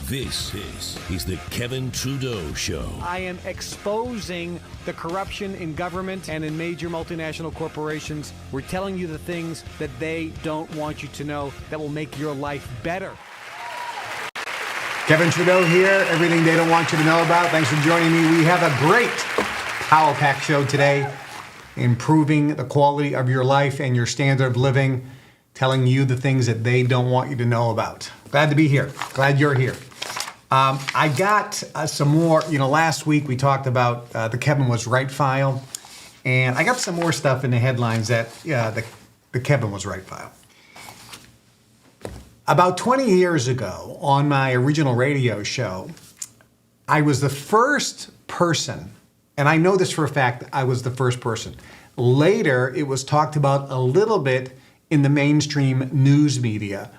This is the Kevin Trudeau Show. I am exposing the corruption in government and in major multinational corporations. We're telling you the things that they don't want you to know that will make your life better. Kevin Trudeau here. Everything they don't want you to know about. Thanks for joining me. We have a great Power Pack show today, improving the quality of your life and your standard of living, telling you the things that they don't want you to know about. Glad to be here. Glad you're here. I got some more, last week we talked about the Kevin Was Right file, and I got some more stuff in the headlines that, the Kevin Was Right file. About 20 years ago, on my original radio show, I was the first person, and I know this for a fact, I was the first person. Later, it was talked about a little bit in the mainstream news media.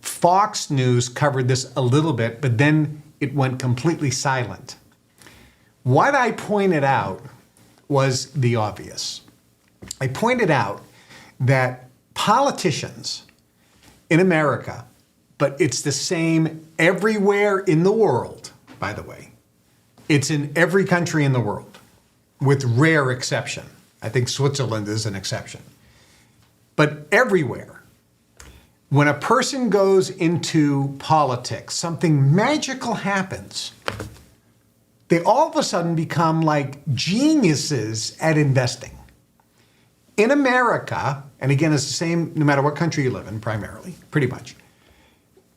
Fox News covered this a little bit, but then it went completely silent. What I pointed out was the obvious. I pointed out that politicians in America, but it's the same everywhere in the world, by the way. It's in every country in the world, with rare exception. I think Switzerland is an exception. But everywhere, when a person goes into politics, something magical happens. They all of a sudden become like geniuses at investing. In America, and again, it's the same no matter what country you live in, primarily, pretty much.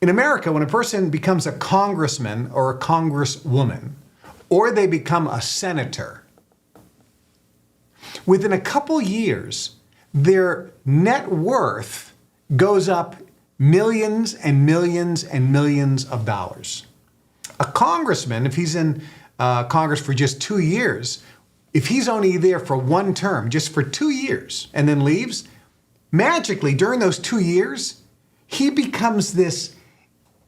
In America, when a person becomes a congressman or a congresswoman, or they become a senator, within a couple years, their net worth goes up millions and millions and millions of dollars. A congressman, if he's in Congress for just 2 years, if he's only there for one term, just for 2 years, and then leaves, magically during those 2 years, he becomes this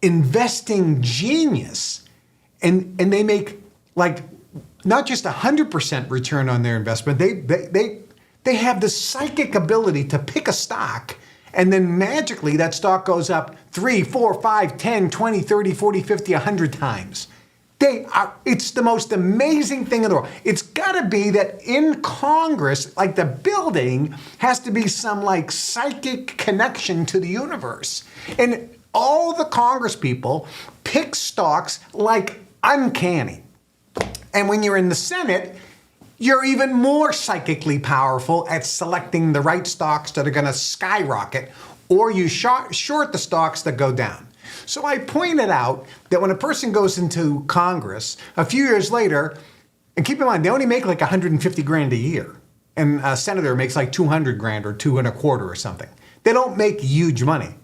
investing genius. And they make like not just 100% return on their investment, they have the psychic ability to pick a stock, and then magically that stock goes up 3, 4, 5, 10, 20, 30, 40, 50, 100 times. It's the most amazing thing in the world. It's got to be that in Congress, like the building, has to be some like psychic connection to the universe. And all the Congress people pick stocks like uncanny. And when you're in the Senate, you're even more psychically powerful at selecting the right stocks that are going to skyrocket, or you short the stocks that go down. So I pointed out that when a person goes into Congress, a few years later, and keep in mind, they only make like 150 grand a year, and a senator makes like 200 grand or 2.25 or something. They don't make huge money.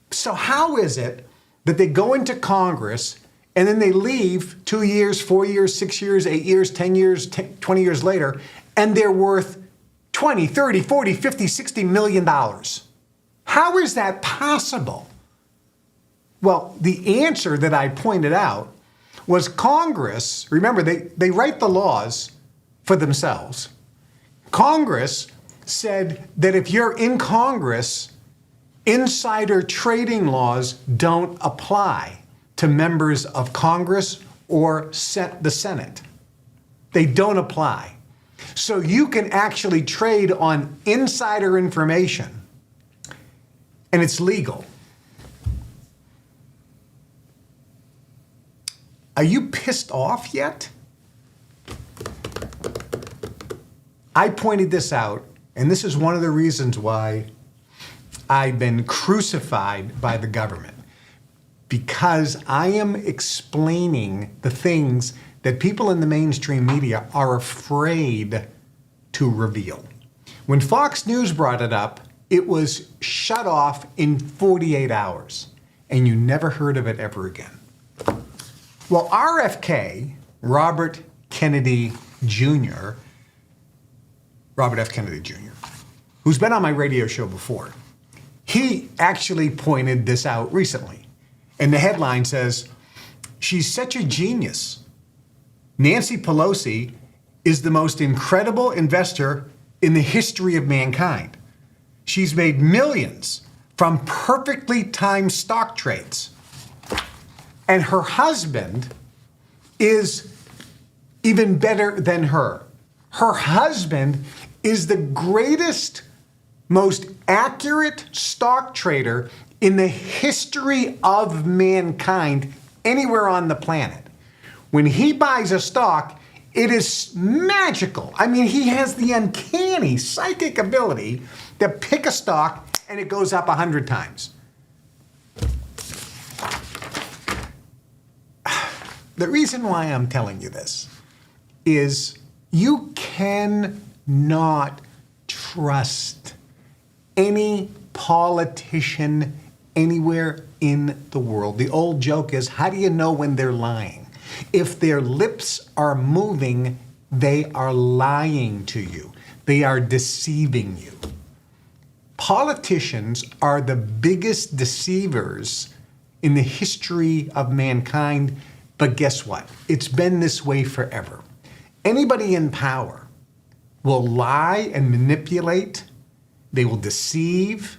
So how is it that they go into Congress and then they leave 2 years, 4 years, 6 years, 8 years, 10 years, 20 years later, and they're worth 20, 30, 40, 50, 60 million dollars? How is that possible? Well, the answer that I pointed out was Congress, remember, they write the laws for themselves. Congress said that if you're in Congress, insider trading laws don't apply to members of Congress or the Senate. They don't apply. So you can actually trade on insider information, and it's legal. Are you pissed off yet? I pointed this out, and this is one of the reasons why I've been crucified by the government. Because I am explaining the things that people in the mainstream media are afraid to reveal. When Fox News brought it up, it was shut off in 48 hours, and you never heard of it ever again. Well, RFK, Robert F. Kennedy Jr., who's been on my radio show before, he actually pointed this out recently. And the headline says, "She's such a genius. Nancy Pelosi is the most incredible investor in the history of mankind. She's made millions from perfectly timed stock trades." And her husband is even better than her. Her husband is the greatest, most accurate stock trader in the history of mankind anywhere on the planet. When he buys a stock, it is magical. I mean, he has the uncanny psychic ability to pick a stock and it goes up 100 times. The reason why I'm telling you this is you cannot trust any politician anywhere in the world. The old joke is, how do you know when they're lying? If their lips are moving, they are lying to you. They are deceiving you. Politicians are the biggest deceivers in the history of mankind, but guess what? It's been this way forever. Anybody in power will lie and manipulate, they will deceive,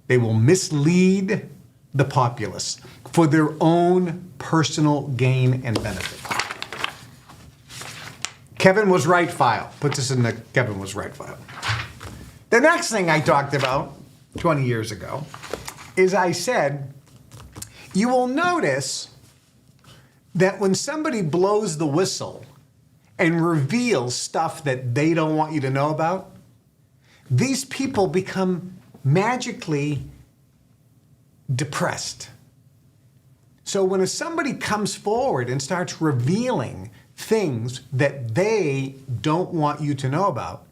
they will mislead the populace for their own personal gain and benefit. Kevin was right file. Put this in the Kevin was right file. The next thing I talked about 20 years ago is I said, you will notice that when somebody blows the whistle and reveals stuff that they don't want you to know about, these people become magically depressed. So when somebody comes forward and starts revealing things that they don't want you to know about,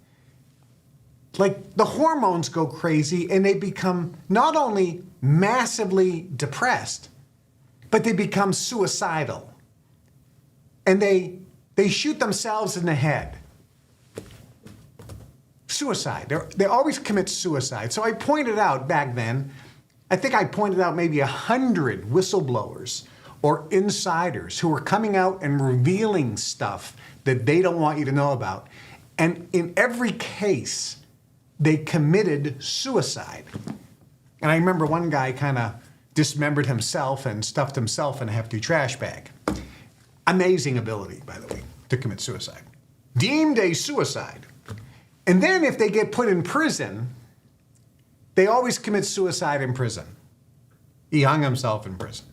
like the hormones go crazy and they become not only massively depressed, but they become suicidal. And they shoot themselves in the head. Suicide. They always commit suicide. So I pointed out back then, I think I pointed out maybe 100 whistleblowers or insiders who were coming out and revealing stuff that they don't want you to know about. And in every case, they committed suicide. And I remember one guy kind of dismembered himself and stuffed himself in a hefty trash bag. Amazing ability, by the way, to commit suicide. Deemed a suicide. And then if they get put in prison, they always commit suicide in prison. He hung himself in prison.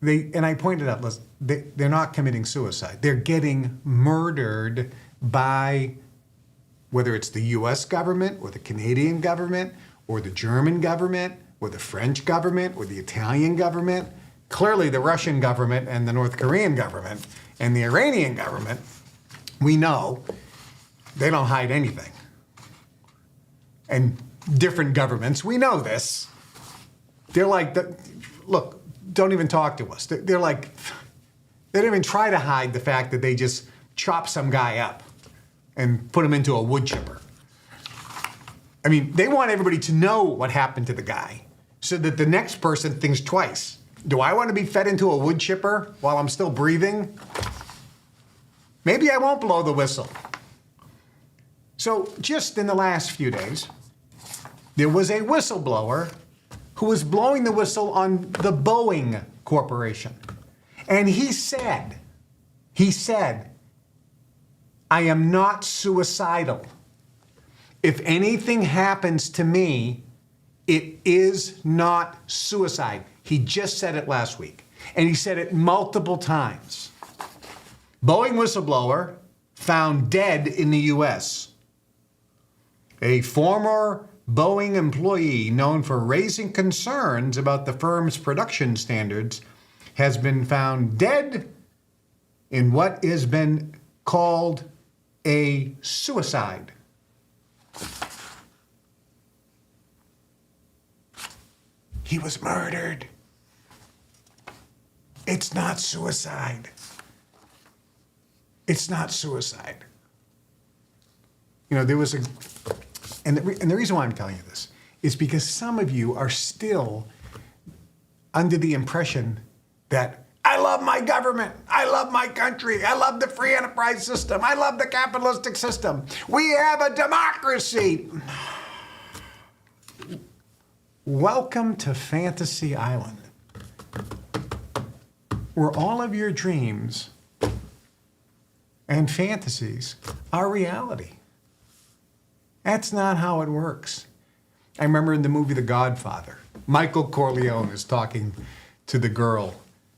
And I pointed out, listen, they're not committing suicide. They're getting murdered by, whether it's the US government or the Canadian government or the German government or the French government or the Italian government. Clearly the Russian government and the North Korean government and the Iranian government, we know they don't hide anything. And different governments, we know this. They're like, look, don't even talk to us. They're like, they don't even try to hide the fact that they just chop some guy up and put him into a wood chipper. I mean, they want everybody to know what happened to the guy so that the next person thinks twice. Do I want to be fed into a wood chipper while I'm still breathing? Maybe I won't blow the whistle. So just in the last few days, there was a whistleblower who was blowing the whistle on the Boeing Corporation. And he said, I am not suicidal. If anything happens to me, it is not suicide. He just said it last week. And he said it multiple times. Boeing whistleblower found dead in the US. A former Boeing employee known for raising concerns about the firm's production standards has been found dead in what has been called a suicide. He was murdered. It's not suicide. It's not suicide. You know, there was a, and the reason why I'm telling you this is because some of you are still under the impression that I love my government, I love my country, I love the free enterprise system, I love the capitalistic system. We have a democracy. Welcome to Fantasy Island. where all of your dreams and fantasies are reality. That's not how it works. I remember in the movie The Godfather, Michael Corleone is talking to the girl.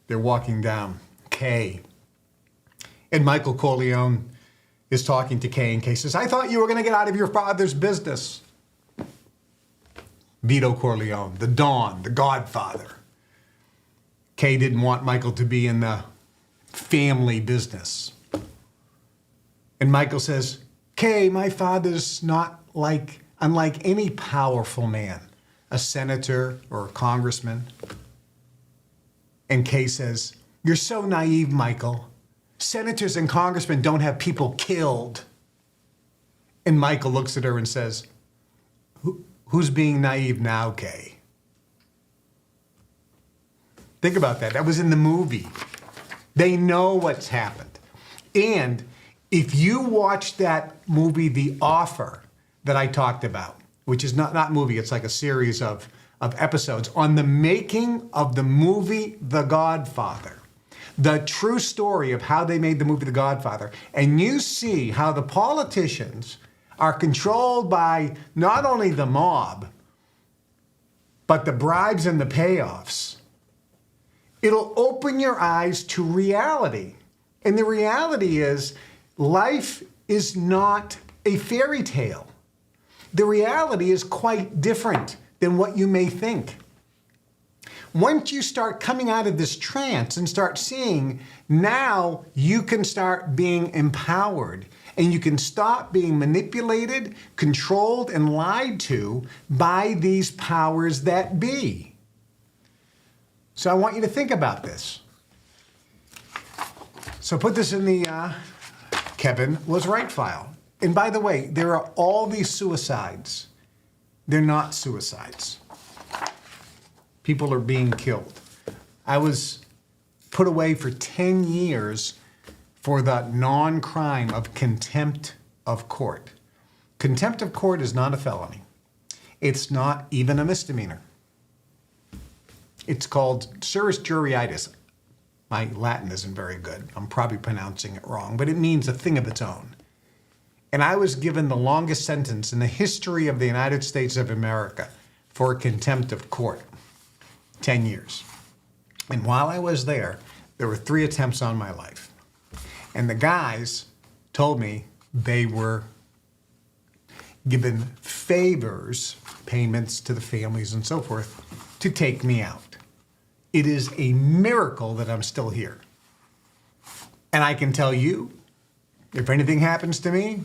They're walking down, Kay. And Michael Corleone is talking to Kay, and Kay says, I thought you were going to get out of your father's business. Vito Corleone, the Don, the Godfather. Kay didn't want Michael to be in the family business. And Michael says, Kay, my father's not unlike any powerful man, a senator or a congressman. And Kay says, you're so naive, Michael. Senators and congressmen don't have people killed. And Michael looks at her and says, who's being naive now, Kay? Think about that. That was in the movie. They know what's happened. And if you watch that movie, The Offer, that I talked about, which is not movie, it's like a series of episodes on the making of the movie The Godfather, the true story of how they made the movie The Godfather, and you see how the politicians are controlled by not only the mob, but the bribes and the payoffs, it'll open your eyes to reality. And the reality is, life is not a fairy tale. The reality is quite different than what you may think. Once you start coming out of this trance and start seeing, now you can start being empowered and you can stop being manipulated, controlled, and lied to by these powers that be. So I want you to think about this. So put this in the Kevin Was Right file. And by the way, there are all these suicides. They're not suicides. People are being killed. I was put away for 10 years for the non-crime of contempt of court. Contempt of court is not a felony. It's not even a misdemeanor. It's called serus juriditis. My Latin isn't very good. I'm probably pronouncing it wrong, but it means a thing of its own. And I was given the longest sentence in the history of the United States of America for contempt of court, 10 years. And while I was there were 3 attempts on my life. And the guys told me they were given favors, payments to the families and so forth, to take me out. It is a miracle that I'm still here. And I can tell you, if anything happens to me,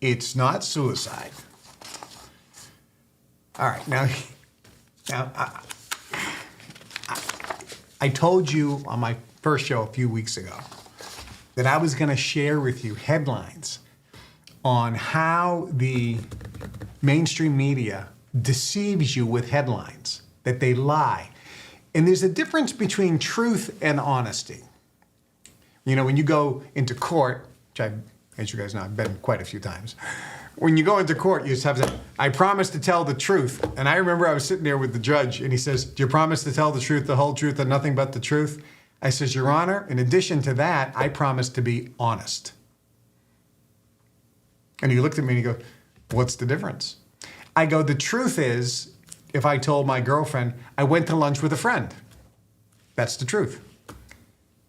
it's not suicide. All right, now I told you on my first show a few weeks ago that I was going to share with you headlines on how the mainstream media deceives you with headlines, that they lie. And there's a difference between truth and honesty. You know, when you go into court, which as you guys know, I've been quite a few times. When you go into court, you just have to say, I promise to tell the truth. And I remember I was sitting there with the judge and he says, do you promise to tell the truth, the whole truth, and nothing but the truth? I says, Your Honor, in addition to that, I promise to be honest. And he looked at me and he goes, what's the difference? I go, the truth is, if I told my girlfriend, I went to lunch with a friend, that's the truth.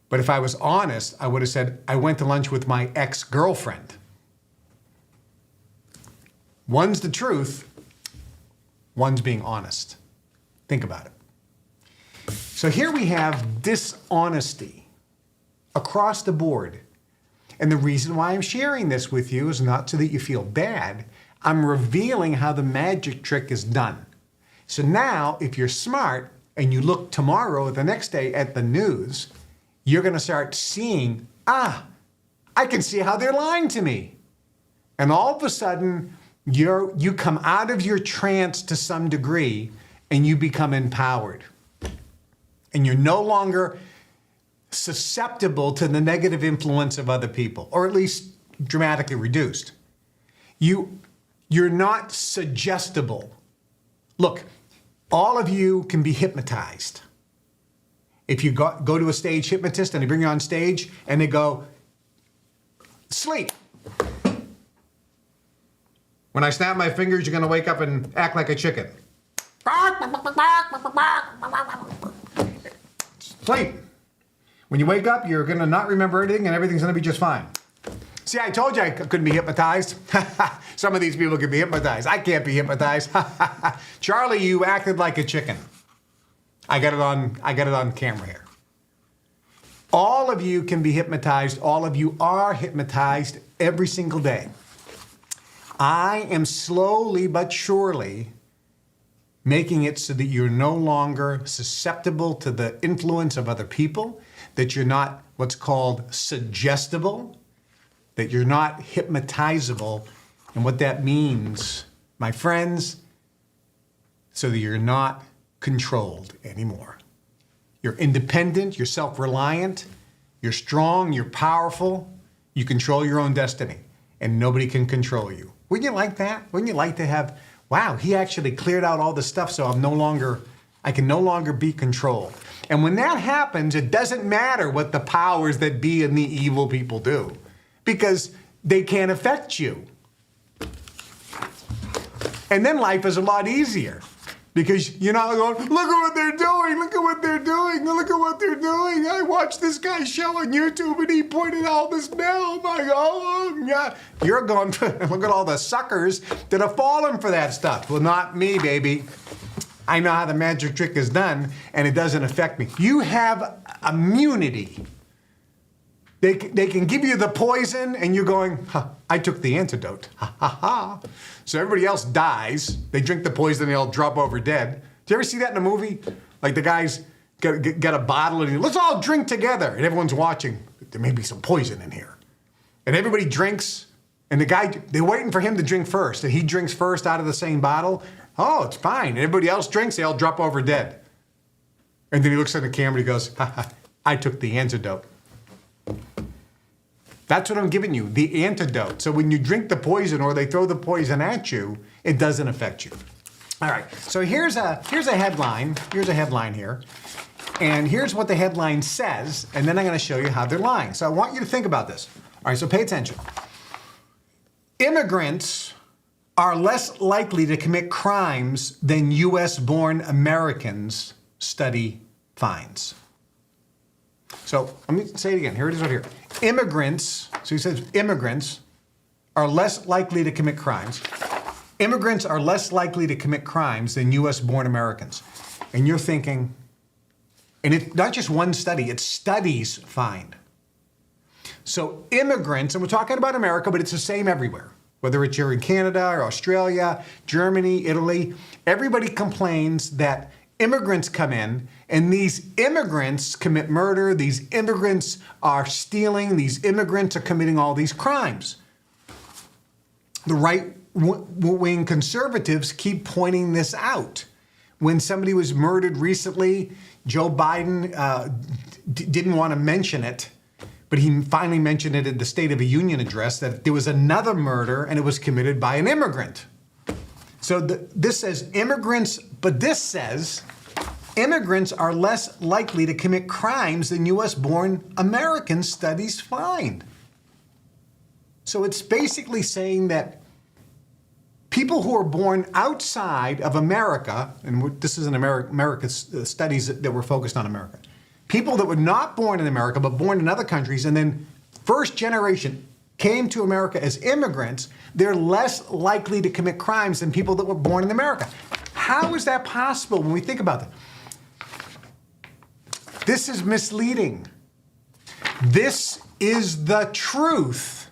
But if I was honest, I would have said, I went to lunch with my ex-girlfriend. One's the truth, one's being honest. Think about it. So here we have dishonesty across the board. And the reason why I'm sharing this with you is not so that you feel bad. I'm revealing how the magic trick is done. So now, if you're smart and you look tomorrow or the next day at the news, you're going to start seeing, I can see how they're lying to me. And all of a sudden, you come out of your trance to some degree and you become empowered. And you're no longer susceptible to the negative influence of other people, or at least dramatically reduced. You're not suggestible. Look, all of you can be hypnotized. if you go to a stage hypnotist and they bring you on stage and they go, sleep. When I snap my fingers, you're going to wake up and act like a chicken. Sleep. When you wake up, you're going to not remember anything and everything's going to be just fine. See, I told you I couldn't be hypnotized. Some of these people can be hypnotized. I can't be hypnotized. Charlie, you acted like a chicken. I got it on camera here. All of you can be hypnotized. All of you are hypnotized every single day. I am slowly but surely making it so that you're no longer susceptible to the influence of other people, that you're not what's called suggestible, that you're not hypnotizable. And what that means, my friends, so that you're not controlled anymore. You're independent, you're self-reliant, you're strong, you're powerful, you control your own destiny, and nobody can control you. Wouldn't you like that? Wouldn't you like to have, wow, he actually cleared out all the stuff so I can no longer be controlled. And when that happens, it doesn't matter what the powers that be and the evil people do, because they can't affect you. And then life is a lot easier. Because you're not going, look at what they're doing, look at what they're doing, look at what they're doing. I watched this guy's show on YouTube and he pointed out this now. My God, oh, yeah. You're going, look at all the suckers that have fallen for that stuff. Well, not me, baby. I know how the magic trick is done and it doesn't affect me. You have immunity. They can give you the poison and you're going, huh, I took the antidote. Ha, ha, ha. So everybody else dies. They drink the poison, they all drop over dead. Do you ever see that in a movie? Like the guy's got a bottle and let's all drink together. And everyone's watching. There may be some poison in here. And everybody drinks. And the guy, they're waiting for him to drink first. And he drinks first out of the same bottle. Oh, it's fine. And everybody else drinks, they all drop over dead. And then he looks at the camera and he goes, ha, ha, I took the antidote. That's what I'm giving you, the antidote. So when you drink the poison or they throw the poison at you, it doesn't affect you. All right, so here's a headline. Here's a headline here. And here's what the headline says, and then I'm gonna show you how they're lying. So I want you to think about this. All right, so pay attention. Immigrants are less likely to commit crimes than US-born Americans, study finds. So let me say it again. Here it is right here. Immigrants, so he says immigrants are less likely to commit crimes. Immigrants are less likely to commit crimes than US-born Americans. And you're thinking, and it's not just one study, it's studies find. So immigrants, and we're talking about America, but it's the same everywhere. Whether it's you're in Canada or Australia, Germany, Italy, everybody complains that immigrants come in and these immigrants commit murder, these immigrants are stealing, these immigrants are committing all these crimes. The right-wing conservatives keep pointing this out. When somebody was murdered recently, Joe Biden didn't want to mention it, but he finally mentioned it in the State of the Union address that there was another murder and it was committed by an immigrant. So this says immigrants, but this says immigrants are less likely to commit crimes than US-born Americans, studies find. So it's basically saying that people who are born outside of America, and this is an America studies that were focused on America, people that were not born in America but born in other countries and then first generation came to America as immigrants, they're less likely to commit crimes than people that were born in America. How is that possible when we think about that? This is misleading. This is the truth,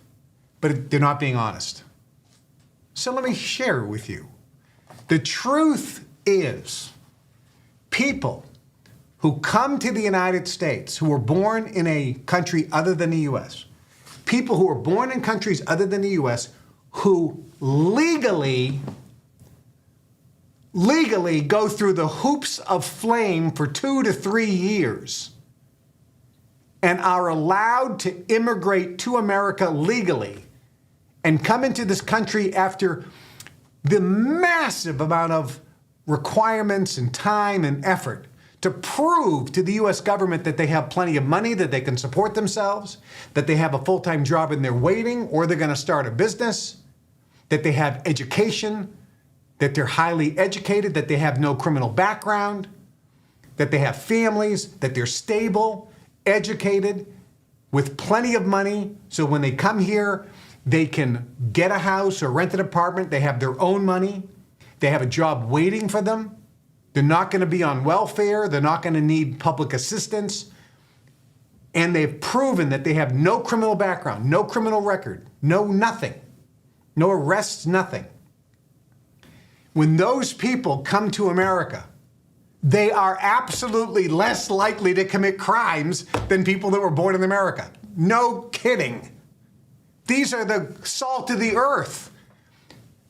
but they're not being honest. So let me share it with you. The truth is people who come to the United States, who were born in a country other than the US, people who are born in countries other than the US, who legally go through the hoops of flame for 2 to 3 years and are allowed to immigrate to America legally and come into this country after the massive amount of requirements and time and effort to prove to the US government that they have plenty of money, that they can support themselves, that they have a full-time job and they're waiting, or they're going to start a business, that they have education, that they're highly educated, that they have no criminal background, that they have families, that they're stable, educated, with plenty of money, so when they come here, they can get a house or rent an apartment, they have their own money, they have a job waiting for them, they're not going to be on welfare, they're not going to need public assistance, and they've proven that they have no criminal background, no criminal record, no nothing, no arrests, nothing. When those people come to America, they are absolutely less likely to commit crimes than people that were born in America. No kidding. These are the salt of the earth.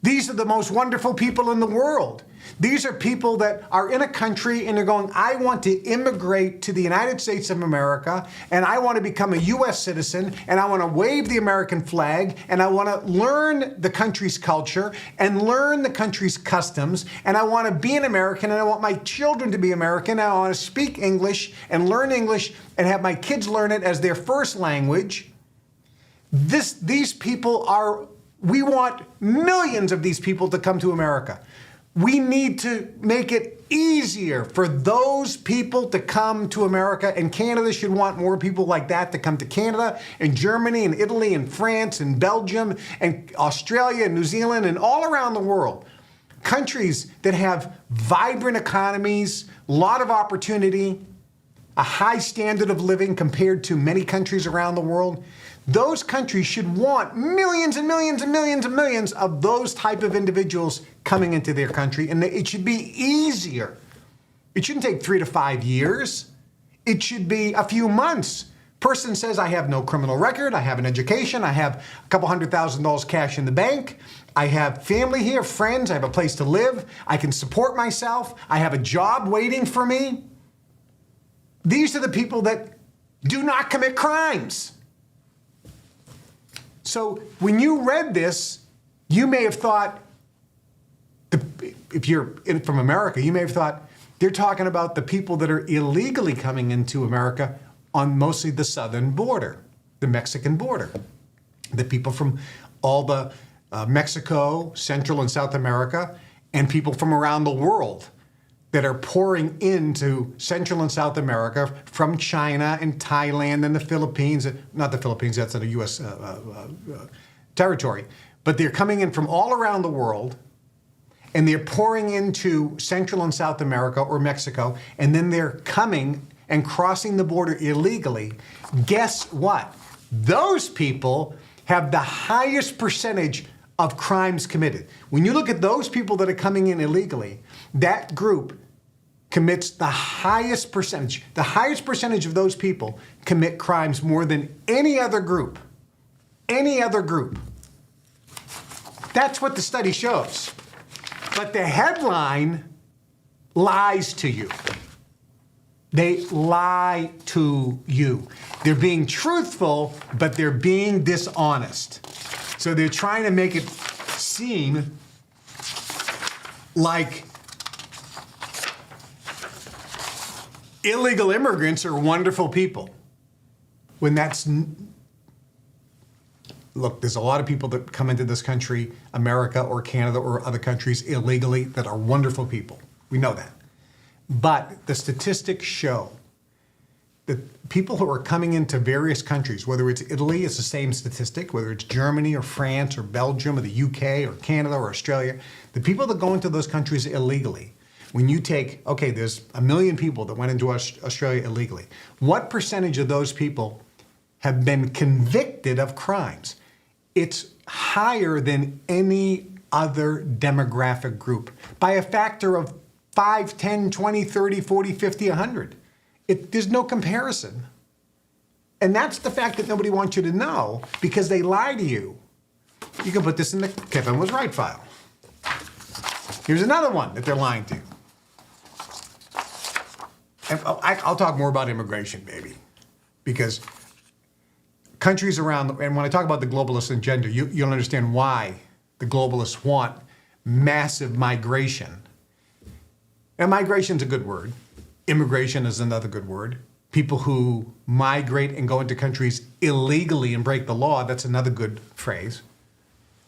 These are the most wonderful people in the world. These are people that are in a country and they're going, I want to immigrate to the United States of America, and I want to become a U.S. citizen, and I want to wave the American flag, and I want to learn the country's culture and learn the country's customs, and I want to be an American, and I want my children to be American, and I want to speak English and learn English and have my kids learn it as their first language. These people are, we want millions of these people to come to America. We need to make it easier for those people to come to America, and Canada should want more people like that to come to Canada, and Germany, and Italy, and France, and Belgium, and Australia, and New Zealand, and all around the world. Countries that have vibrant economies, a lot of opportunity, a high standard of living compared to many countries around the world. Those countries should want millions and millions and millions and millions of those type of individuals coming into their country, and it should be easier. It shouldn't take 3 to 5 years. It should be a few months. Person says, I have no criminal record, I have an education, I have a couple $100,000 cash in the bank, I have family here, friends, I have a place to live, I can support myself, I have a job waiting for me. These are the people that do not commit crimes. So when you read this, you may have thought, if you're from America, you may have thought they're talking about the people that are illegally coming into America on mostly the southern border, the Mexican border. The people from all the Mexico, Central and South America, and people from around the world that are pouring into Central and South America from China and Thailand and the Philippines. Not the Philippines, that's a U.S. Territory. But they're coming in from all around the world, and they're pouring into Central and South America or Mexico, and then they're coming and crossing the border illegally. Guess what? Those people have the highest percentage of crimes committed. When you look at those people that are coming in illegally, that group commits the highest percentage. The highest percentage of those people commit crimes more than any other group. Any other group. That's what the study shows. But the headline lies to you. They lie to you. They're being truthful, but they're being dishonest. So they're trying to make it seem like illegal immigrants are wonderful people. When that's, look, there's a lot of people that come into this country, America or Canada or other countries illegally, that are wonderful people. We know that. But the statistics show that people who are coming into various countries, whether it's Italy, it's the same statistic, whether it's Germany or France or Belgium or the UK or Canada or Australia, the people that go into those countries illegally, when you take, okay, there's 1 million people that went into Australia illegally, what percentage of those people have been convicted of crimes? It's higher than any other demographic group by a factor of 5, 10, 20, 30, 40, 50, 100. There's no comparison. And that's the fact that nobody wants you to know because they lie to you. You can put this in the Kevin Was Right file. Here's another one that they're lying to. And I'll talk more about immigration, baby, because countries around, and when I talk about the globalist agenda, you'll understand why the globalists want massive migration. And migration's a good word. Immigration is another good word. People who migrate and go into countries illegally and break the law, that's another good phrase.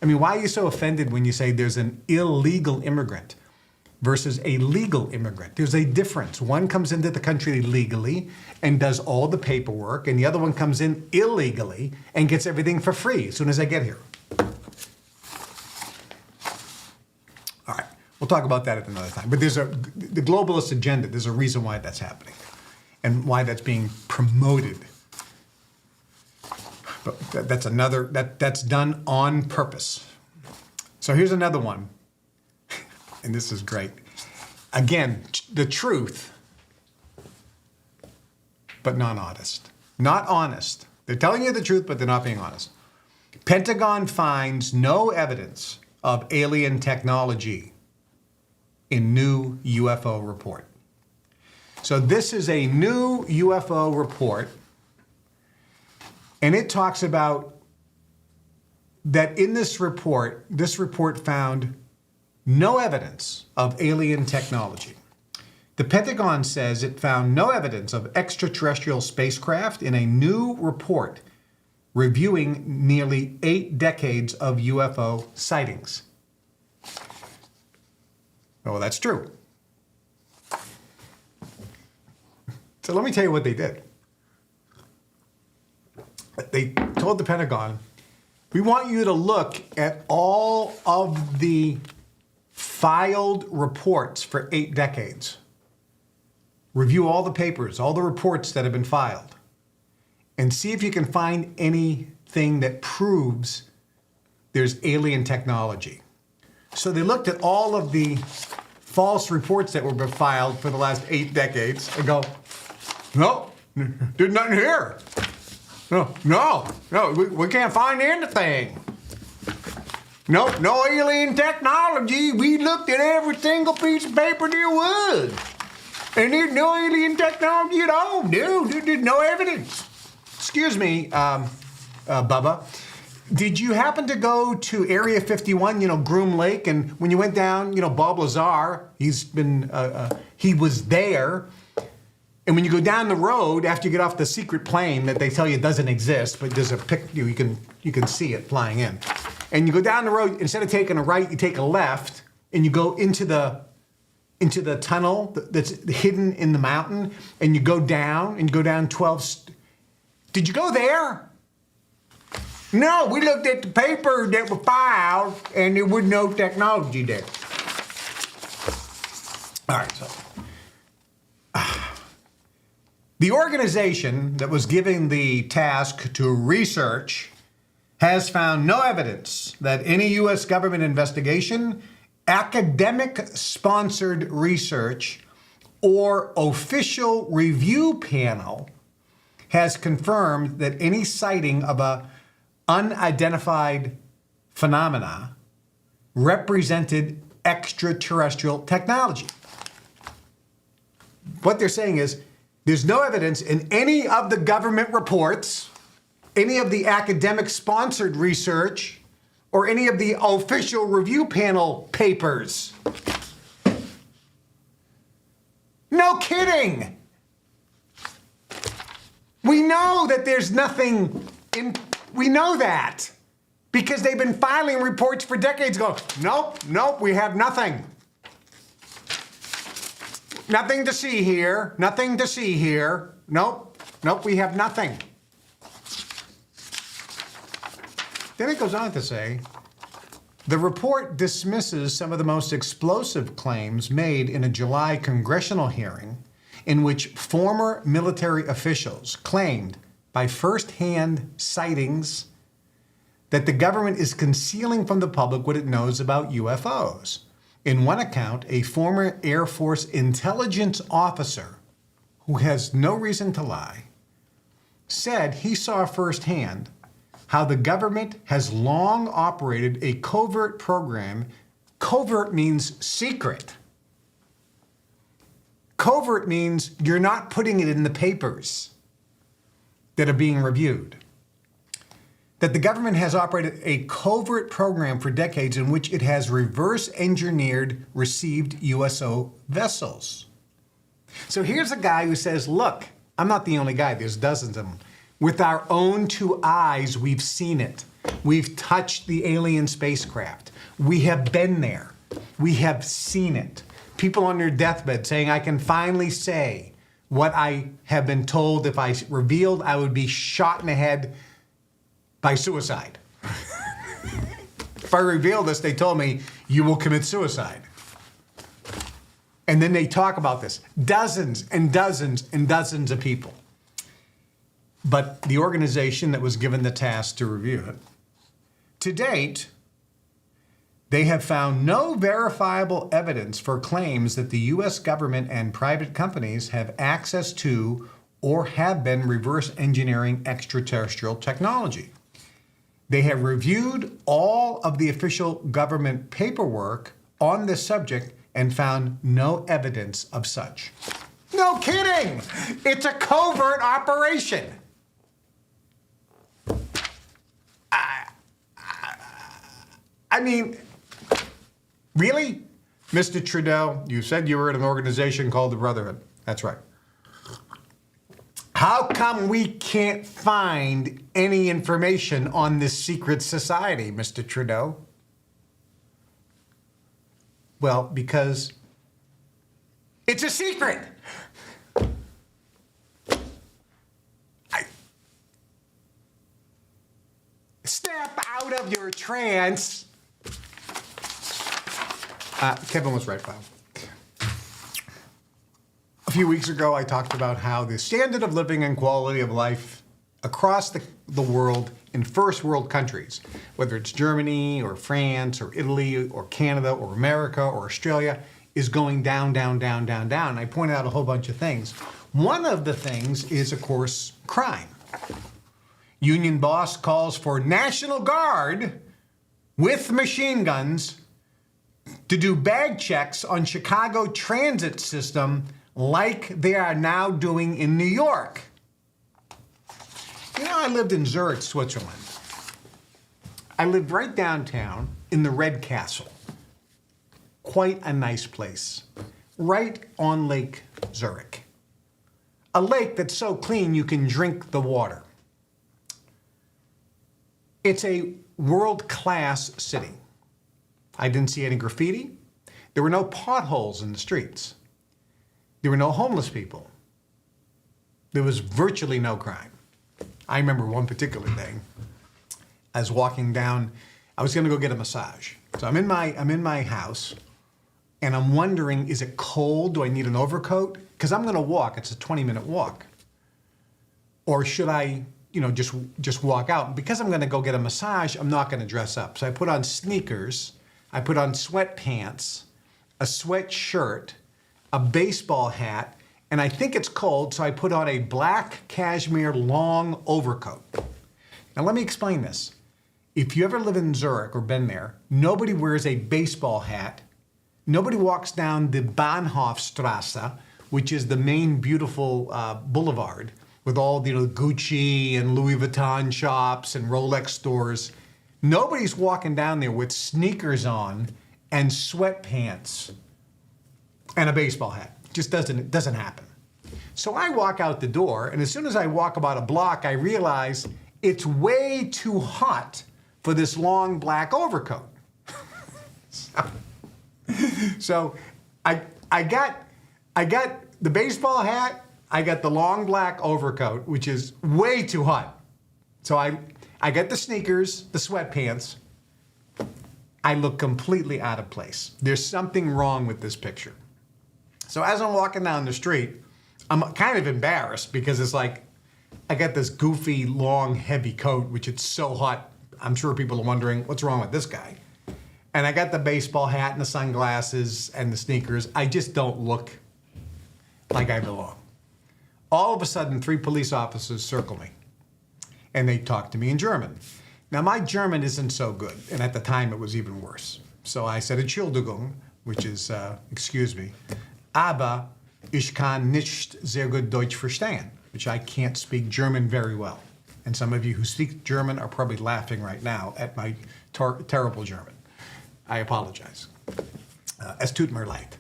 I mean, why are you so offended when you say there's an illegal immigrant versus a legal immigrant? There's a difference. One comes into the country legally and does all the paperwork, and the other one comes in illegally and gets everything for free as soon as they get here. All right, we'll talk about that at another time. But the globalist agenda, there's a reason why that's happening and why that's being promoted. But that's done on purpose. So here's another one, and this is great. Again, the truth, but not honest. Not honest. They're telling you the truth, but they're not being honest. Pentagon finds no evidence of alien technology in new UFO report. So this is a new UFO report, and it talks about that in this report found no evidence of alien technology. The Pentagon says it found no evidence of extraterrestrial spacecraft in a new report reviewing nearly 8 decades of UFO sightings. Oh, that's true. So let me tell you what they did. They told the Pentagon, we want you to look at all of the filed reports for 8 decades. Review all the papers, all the reports that have been filed, and see if you can find anything that proves there's alien technology. So they looked at all of the false reports that were filed for the last 8 decades and go, no, there's nothing here. No, we can't find anything. No alien technology. We looked at every single piece of paper there was. And there's no alien technology at all. There's no evidence. Excuse me, Bubba. Did you happen to go to Area 51, Groom Lake? And when you went down, Bob Lazar, he was there. And when you go down the road, after you get off the secret plane that they tell you doesn't exist, but there's a picture, you can see it flying in. And you go down the road, instead of taking a right, you take a left, and you go into the tunnel that's hidden in the mountain, and you go down 12. Did you go there? No, we looked at the paper that were filed, and there was no technology there. All right, so. The organization that was given the task to research has found no evidence that any U.S. government investigation, academic-sponsored research, or official review panel has confirmed that any sighting of a unidentified phenomena represented extraterrestrial technology. What they're saying is, there's no evidence in any of the government reports, any of the academic-sponsored research, or any of the official review panel papers. No kidding! We know that there's nothing we know that because they've been filing reports for decades ago. Nope, we have nothing. Nothing to see here. Nope, we have nothing. Then it goes on to say, the report dismisses some of the most explosive claims made in a July congressional hearing in which former military officials claimed by first-hand sightings that the government is concealing from the public what it knows about UFOs. In one account, a former Air Force intelligence officer, who has no reason to lie, said he saw firsthand how the government has long operated a covert program. Covert means secret. Covert means you're not putting it in the papers that are being reviewed. That the government has operated a covert program for decades in which it has reverse engineered received USO vessels. So here's a guy who says, look, I'm not the only guy, there's dozens of them. With our own two eyes, we've seen it. We've touched the alien spacecraft. We have been there. We have seen it. People on their deathbed saying, I can finally say what I have been told if I revealed I would be shot in the head by suicide. If I reveal this, they told me, you will commit suicide. And then they talk about this. Dozens and dozens and dozens of people. But the organization that was given the task to review it, to date, they have found no verifiable evidence for claims that the U.S. government and private companies have access to or have been reverse engineering extraterrestrial technology. They have reviewed all of the official government paperwork on this subject and found no evidence of such. No kidding! It's a covert operation. I mean, really? Mr. Trudeau, you said you were at an organization called the Brotherhood. That's right. How come we can't find any information on this secret society, Mr. Trudeau? Well, because it's a secret. Step out of your trance. Kevin was right, Bob. A few weeks ago, I talked about how the standard of living and quality of life across the world in first world countries, whether it's Germany or France or Italy or Canada or America or Australia, is going down, down, down, down, down. I pointed out a whole bunch of things. One of the things is, of course, crime. Union boss calls for National Guard with machine guns to do bag checks on Chicago transit system like they are now doing in New York. You know, I lived in Zurich, Switzerland. I lived right downtown in the Red Castle. Quite a nice place. Right on Lake Zurich. A lake that's so clean you can drink the water. It's a world-class city. I didn't see any graffiti. There were no potholes in the streets. There were no homeless people. There was virtually no crime. I remember one particular day, I was walking down, I was gonna go get a massage. So I'm in my house, and I'm wondering, is it cold? Do I need an overcoat? Because I'm gonna walk, it's a 20-minute walk. Or should I, just walk out? Because I'm gonna go get a massage, I'm not gonna dress up. So I put on sneakers, I put on sweatpants, a sweatshirt, a baseball hat, and I think it's cold, so I put on a black cashmere long overcoat. Now let me explain this. If you ever live in Zurich or been there, nobody wears a baseball hat. Nobody walks down the Bahnhofstrasse, which is the main beautiful boulevard with all the Gucci and Louis Vuitton shops and Rolex stores. Nobody's walking down there with sneakers on and sweatpants and a baseball hat. Just doesn't happen. So I walk out the door, and as soon as I walk about a block, I realize it's way too hot for this long black overcoat. So I got the baseball hat, I got the long black overcoat, which is way too hot. So I got the sneakers, the sweatpants. I look completely out of place. There's something wrong with this picture. So as I'm walking down the street, I'm kind of embarrassed because it's like, I got this goofy, long, heavy coat, which it's so hot. I'm sure people are wondering, what's wrong with this guy? And I got the baseball hat and the sunglasses and the sneakers. I just don't look like I belong. All of a sudden, 3 police officers circle me, and they talk to me in German. Now, my German isn't so good, and at the time, it was even worse. So I said, Entschuldigung, which is, excuse me, aber ich kann nicht sehr gut Deutsch verstehen, which I can't speak German very well. And some of you who speak German are probably laughing right now at my terrible German. I apologize. Es tut mir leid.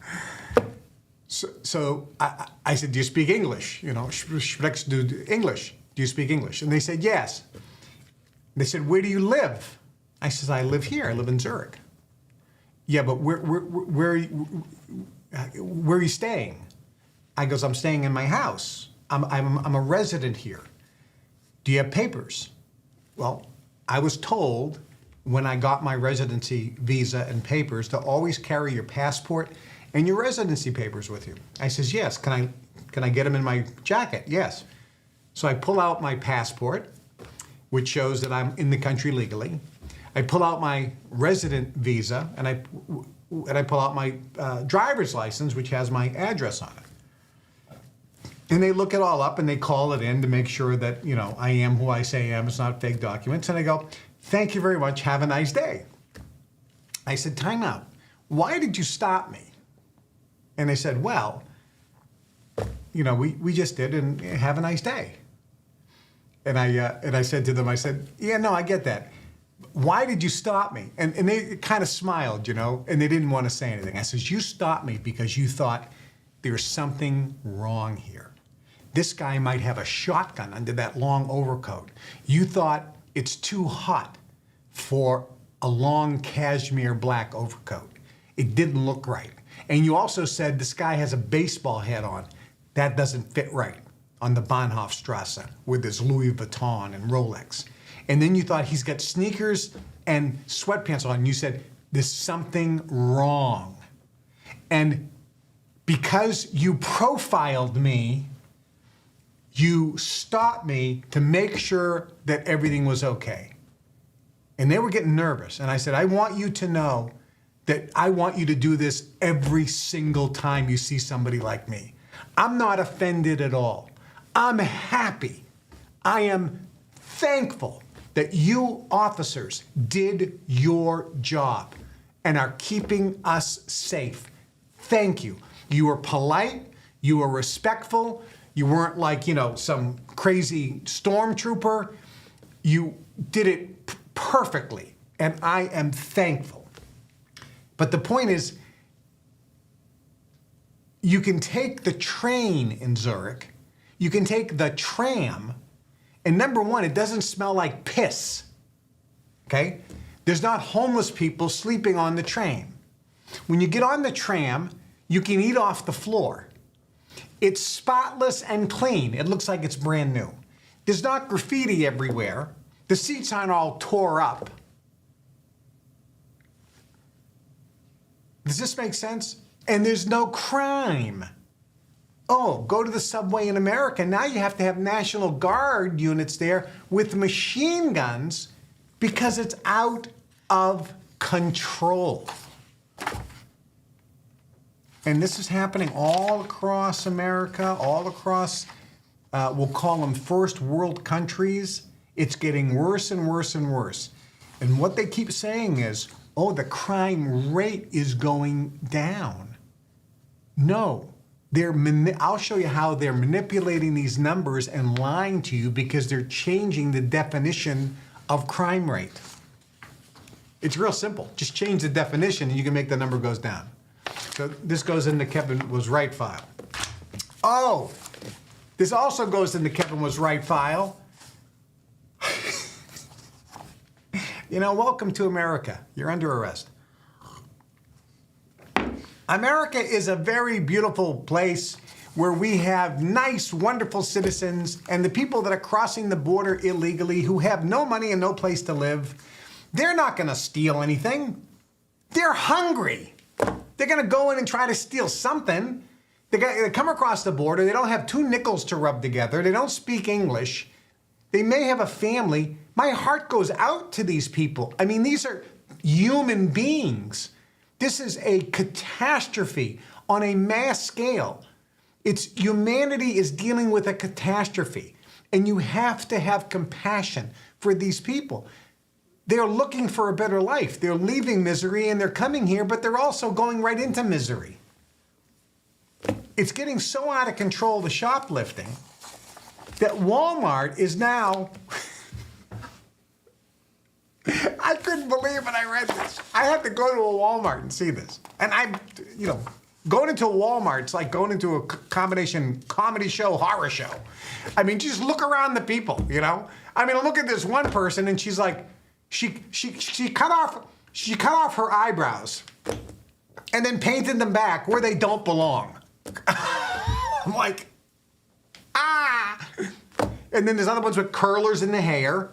So I said, do you speak English? You know, spreekst du English? Do you speak English? And they said, yes. They said, where do you live? I said, I live here. I live in Zurich. Yeah, but where are you staying? I goes, I'm staying in my house. I'm a resident here. Do you have papers? Well, I was told when I got my residency visa and papers to always carry your passport and your residency papers with you. I says, yes. Can I get them in my jacket? Yes. So I pull out my passport, which shows that I'm in the country legally. I pull out my resident visa, and I pull out my driver's license, which has my address on it. And they look it all up, and they call it in to make sure that, you know, I am who I say I am. It's not fake documents. And I go, thank you very much. Have a nice day. I said, time out. Why did you stop me? And they said, well, you know, we just did, and have a nice day. And I said to them, I said, yeah, no, I get that. Why did you stop me? And they kind of smiled, you know, and they didn't want to say anything. I says, you stopped me because you thought there's something wrong here. This guy might have a shotgun under that long overcoat. You thought it's too hot for a long cashmere black overcoat. It didn't look right. And you also said this guy has a baseball hat on. That doesn't fit right on the Bahnhofstrasse with his Louis Vuitton and Rolex. And then you thought he's got sneakers and sweatpants on. And you said, there's something wrong. And because you profiled me, you stopped me to make sure that everything was okay. And they were getting nervous. And I said, I want you to know that I want you to do this every single time you see somebody like me. I'm not offended at all. I'm happy. I am thankful that you officers did your job and are keeping us safe. Thank you. You were polite. You were respectful. You weren't like, you know, some crazy stormtrooper. You did it perfectly, and I am thankful. But the point is, you can take the train in Zurich, you can take the tram, and number one, it doesn't smell like piss, okay? There's not homeless people sleeping on the train. When you get on the tram, you can eat off the floor. It's spotless and clean. It looks like it's brand new. There's not graffiti everywhere. The seats aren't all tore up. Does this make sense? And there's no crime. Oh, go to the subway in America. Now you have to have National Guard units there with machine guns because it's out of control. And this is happening all across America, all across, we'll call them first world countries. It's getting worse and worse and worse. And what they keep saying is, oh, the crime rate is going down. No, I'll show you how they're manipulating these numbers and lying to you because they're changing the definition of crime rate. It's real simple. Just change the definition and you can make the number goes down. So this goes in the Kevin Was Right file. Oh, this also goes in the Kevin Was Right file. You know, welcome to America. You're under arrest. America is a very beautiful place where we have nice, wonderful citizens, and the people that are crossing the border illegally who have no money and no place to live, they're not going to steal anything. They're hungry. They're going to go in and try to steal something. They come across the border. They don't have 2 nickels to rub together. They don't speak English. They may have a family. My heart goes out to these people. I mean, these are human beings. This is a catastrophe on a mass scale. Humanity is dealing with a catastrophe, and you have to have compassion for these people. They're looking for a better life. They're leaving misery and they're coming here, but they're also going right into misery. It's getting so out of control, the shoplifting, that Walmart is now... I couldn't believe when I read this. I had to go to a Walmart and see this. And Going into a Walmart, it's like going into a combination comedy show, horror show. I mean, just look around the people, you know? I mean, look at this one person and she's like, she cut off her eyebrows and then painted them back where they don't belong. I'm like, ah! And then there's other ones with curlers in the hair.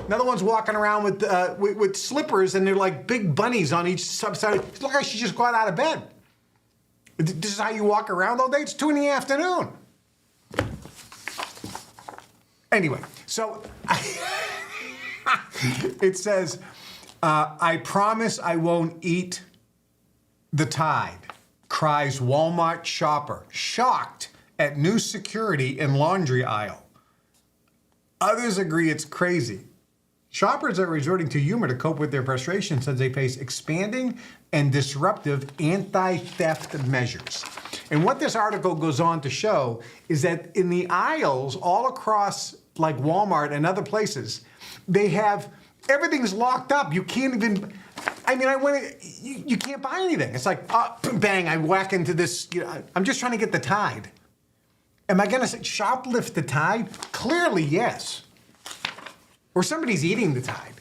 Another one's walking around with slippers, and they're like big bunnies on each side. It looks like she just got out of bed. This is how you walk around all day? It's 2 PM. Anyway, so it says, I promise I won't eat the Tide, cries Walmart shopper, shocked at new security in laundry aisle. Others agree it's crazy. Shoppers are resorting to humor to cope with their frustration since they face expanding and disruptive anti-theft measures. And what this article goes on to show is that in the aisles all across like Walmart and other places, they have, everything's locked up. You can't even, I mean, you can't buy anything. It's like, bang, I whack into this, you know, I'm just trying to get the Tide. Am I gonna shoplift the Tide? Clearly, yes. Or somebody's eating the Tide.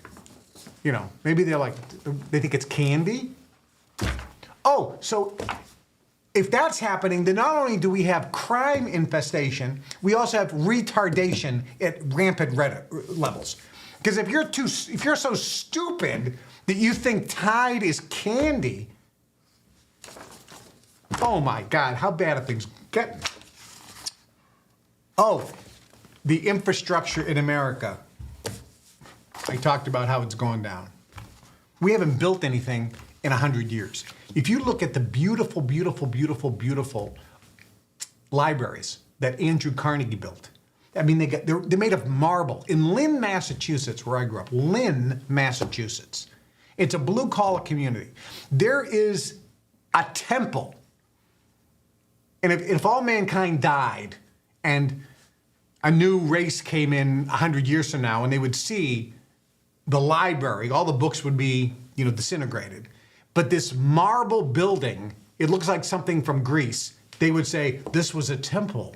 You know, maybe they think it's candy. Oh, so if that's happening, then not only do we have crime infestation, we also have retardation at rampant levels. Because if you're so stupid that you think Tide is candy, oh my God, how bad are things getting? Oh, the infrastructure in America. I talked about how it's gone down. We haven't built anything in 100 years. If you look at the beautiful, beautiful, beautiful, beautiful libraries that Andrew Carnegie built, I mean, they're made of marble. In Lynn, Massachusetts, where I grew up, Lynn, Massachusetts, it's a blue-collar community. There is a temple. And if all mankind died and a new race came in 100 years from now and they would see the library, all the books would be, you know, disintegrated. But this marble building, it looks like something from Greece. They would say, this was a temple.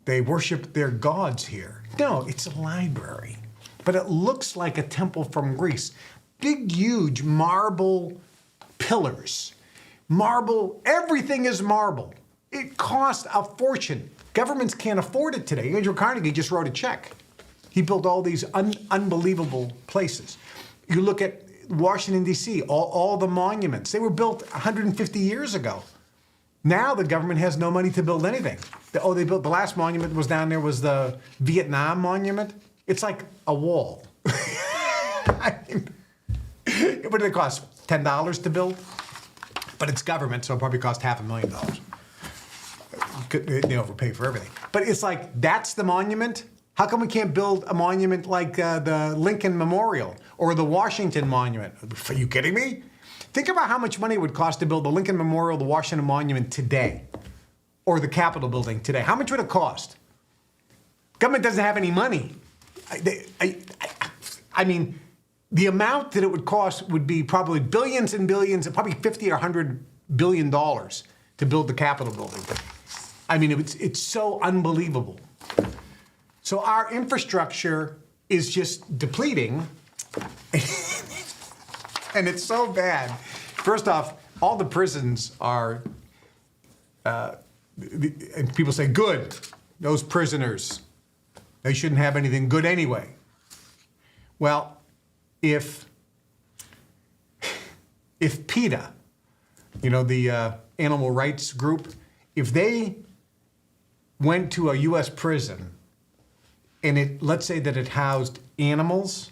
They worshiped their gods here. No, it's a library. But it looks like a temple from Greece. Big, huge marble pillars. Marble, everything is marble. It costs a fortune. Governments can't afford it today. Andrew Carnegie just wrote a check. He built all these unbelievable places. You look at Washington, D.C., all the monuments. They were built 150 years ago. Now the government has no money to build anything. They built, the last monument was down there was the Vietnam monument. It's like a wall. I mean, what did it cost? $10 to build? But it's government, so it probably cost $500,000. They overpay for everything. But it's like, that's the monument? How come we can't build a monument like the Lincoln Memorial or the Washington Monument? Are you kidding me? Think about how much money it would cost to build the Lincoln Memorial, the Washington Monument today, or the Capitol building today. How much would it cost? Government doesn't have any money. I mean, the amount that it would cost would be probably billions and billions, probably $50 or $100 billion to build the Capitol building. I mean, it's so unbelievable. So our infrastructure is just depleting, and it's so bad. First off, all the prisons are, and people say, good, those prisoners, they shouldn't have anything good anyway. Well, if PETA, you know, the animal rights group, if they went to a U.S. prison and let's say that it housed animals,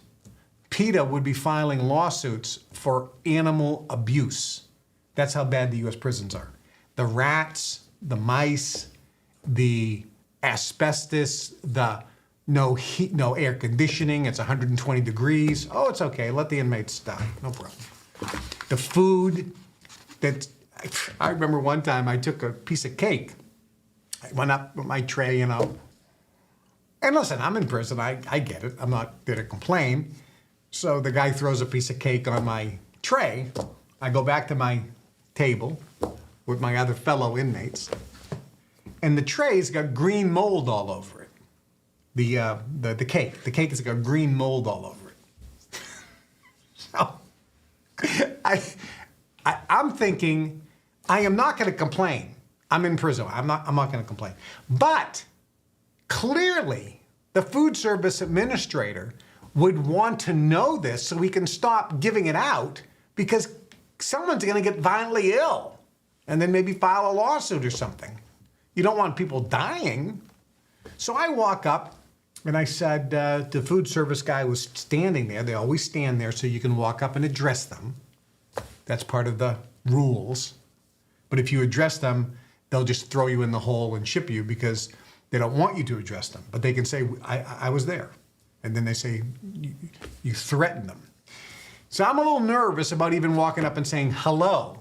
PETA would be filing lawsuits for animal abuse. That's how bad the U.S. prisons are. The rats, the mice, the asbestos, the no heat, no air conditioning, it's 120 degrees. Oh, it's okay, let the inmates die, no problem. The food I remember one time I took a piece of cake. I went up with my tray, you know. And listen, I'm in prison, I get it. I'm not there to complain. So the guy throws a piece of cake on my tray. I go back to my table with my other fellow inmates, and the tray's got green mold all over it. The cake has got green mold all over it. So I'm thinking, I am not going to complain. I'm in prison. I'm not going to complain. But clearly, the food service administrator would want to know this so we can stop giving it out, because someone's going to get violently ill and then maybe file a lawsuit or something. You don't want people dying. So I walk up and I said, the food service guy was standing there. They always stand there so you can walk up and address them. That's part of the rules. But if you address them, they'll just throw you in the hole and ship you because they don't want you to address them. But they can say, I was there. And then they say, you threaten them. So I'm a little nervous about even walking up and saying hello.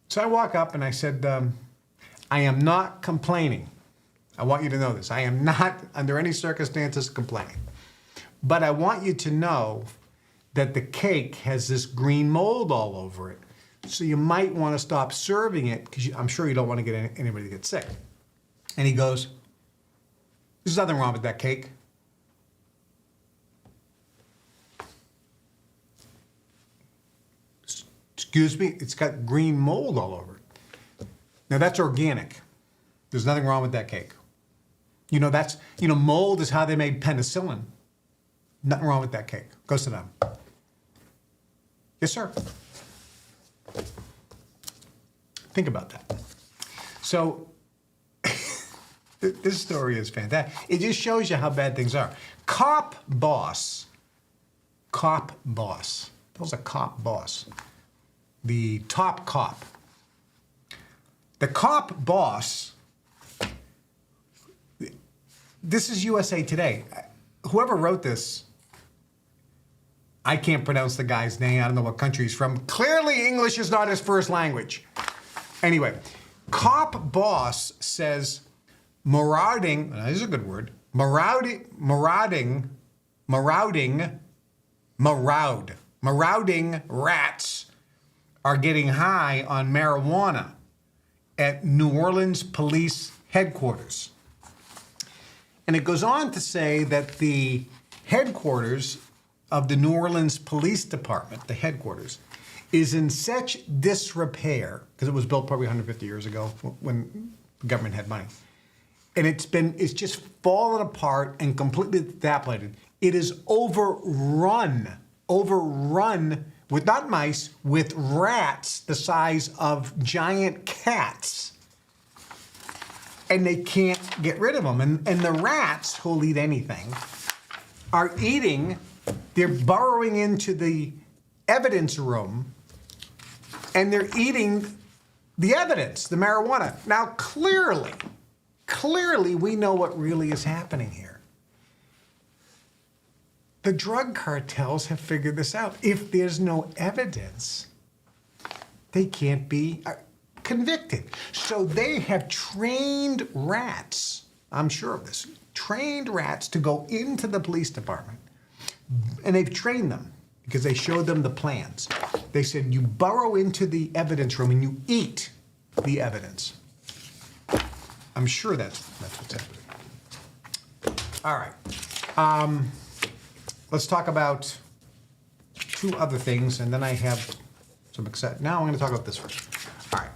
So I walk up and I said, I am not complaining. I want you to know this. I am not, under any circumstances, complaining. But I want you to know that the cake has this green mold all over it. So you might want to stop serving it, because I'm sure you don't want to get anybody to get sick. And he goes, there's nothing wrong with that cake. Excuse me, it's got green mold all over it. Now that's organic. There's nothing wrong with that cake. Mold is how they made penicillin. Nothing wrong with that cake. Go sit down. Yes, sir. Think about that. So, this story is fantastic. It just shows you how bad things are. Cop boss. That was a cop boss. The top cop. The cop boss, this is USA Today. Whoever wrote this, I can't pronounce the guy's name. I don't know what country he's from. Clearly, English is not his first language. Anyway, cop boss says marauding, this is a good word, marauding rats are getting high on marijuana at New Orleans police headquarters. And it goes on to say that the headquarters of the New Orleans Police Department, the headquarters, is in such disrepair, because it was built probably 150 years ago when the government had money. And it's just fallen apart and completely dilapidated. It is overrun with not mice, with rats the size of giant cats. And they can't get rid of them. And the rats, who'll eat anything, are eating, they're burrowing into the evidence room, and they're eating the evidence, the marijuana. Now, clearly, we know what really is happening here. The drug cartels have figured this out. If there's no evidence, they can't be convicted. So they have trained rats, I'm sure of this, trained rats to go into the police department. And they've trained them because they showed them the plans. They said, you burrow into the evidence room and you eat the evidence. I'm sure that's what's happening. All right. Let's talk about two other things, and then I have some exciting. Now I'm going to talk about this first. All right.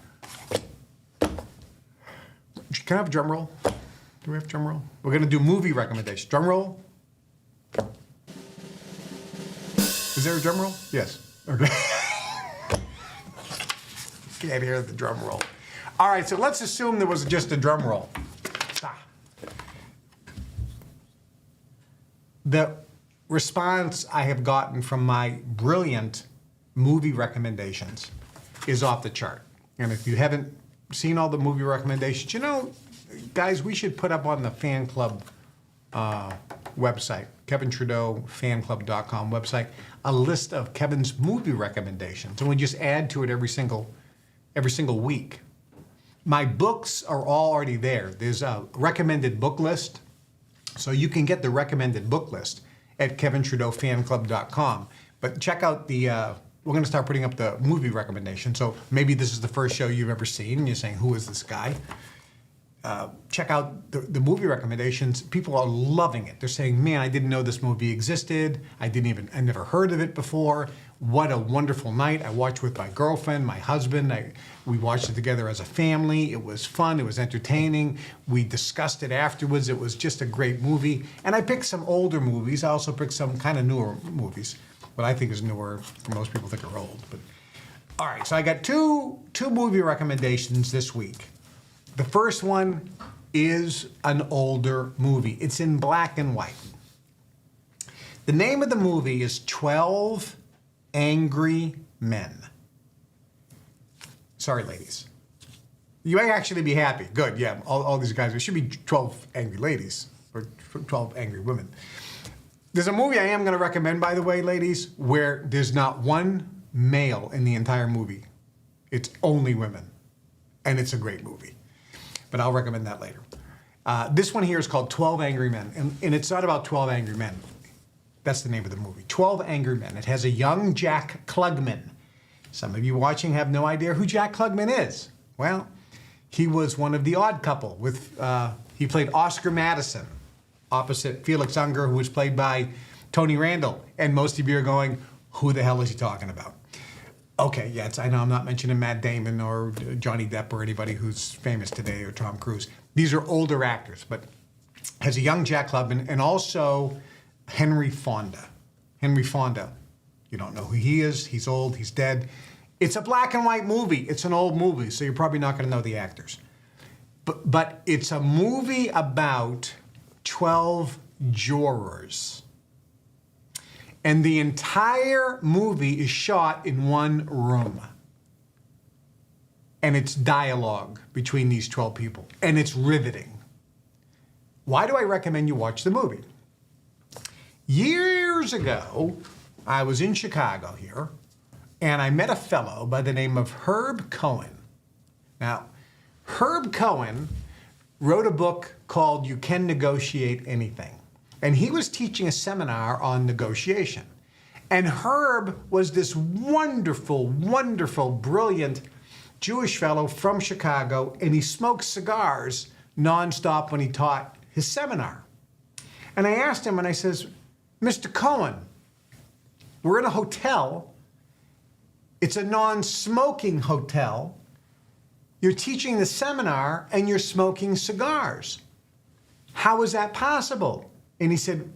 Can I have a drum roll? Do we have a drum roll? We're going to do movie recommendations. Drum roll? Is there a drum roll? Yes. Okay. Can't hear the drum roll. All right, so let's assume there was just a drum roll. The response I have gotten from my brilliant movie recommendations is off the chart. And if you haven't seen all the movie recommendations, guys, we should put up on the fan club website, Kevin Trudeau fanclub.com website, a list of Kevin's movie recommendations. And we just add to it every single week. My books are all already there. There's a recommended book list. So you can get the recommended book list at KevinTrudeauFanClub.com. But check out the we're going to start putting up the movie recommendation. So maybe this is the first show you've ever seen, and you're saying, who is this guy? Check out the movie recommendations. People are loving it. They're saying, man, I didn't know this movie existed. I never heard of it before. What a wonderful night. I watched with my girlfriend, my husband. We watched it together as a family. It was fun. It was entertaining. We discussed it afterwards. It was just a great movie. And I picked some older movies. I also picked some kind of newer movies. What I think is newer, for most people think are old. But all right, so I got two movie recommendations this week. The first one is an older movie. It's in black and white. The name of the movie is 12 Angry Men. Sorry, ladies. You may actually be happy. Good, yeah. All these guys, there should be 12 angry ladies or 12 angry women. There's a movie I am going to recommend, by the way, ladies, where there's not one male in the entire movie. It's only women. And it's a great movie. But I'll recommend that later. This one here is called 12 Angry Men. And it's not about 12 angry men. That's the name of the movie. 12 Angry Men. It has a young Jack Klugman. Some of you watching have no idea who Jack Klugman is. Well, he was one of the Odd Couple. He played Oscar Madison opposite Felix Unger, who was played by Tony Randall. And most of you are going, who the hell is he talking about? Okay, yes, I know I'm not mentioning Matt Damon or Johnny Depp or anybody who's famous today or Tom Cruise. These are older actors, but has a young Jack Klugman and also Henry Fonda. Henry Fonda, you don't know who he is. He's old, he's dead. It's a black and white movie. It's an old movie, so you're probably not going to know the actors. But it's a movie about 12 jurors. And the entire movie is shot in one room. And it's dialogue between these 12 people. And it's riveting. Why do I recommend you watch the movie? Years ago, I was in Chicago here, and I met a fellow by the name of Herb Cohen. Now, Herb Cohen wrote a book called You Can Negotiate Anything. And he was teaching a seminar on negotiation. And Herb was this wonderful, wonderful, brilliant Jewish fellow from Chicago, and he smoked cigars nonstop when he taught his seminar. And I asked him, and I says, Mr. Cohen, we're in a hotel. It's a non-smoking hotel. You're teaching the seminar, and you're smoking cigars. How is that possible? And he said,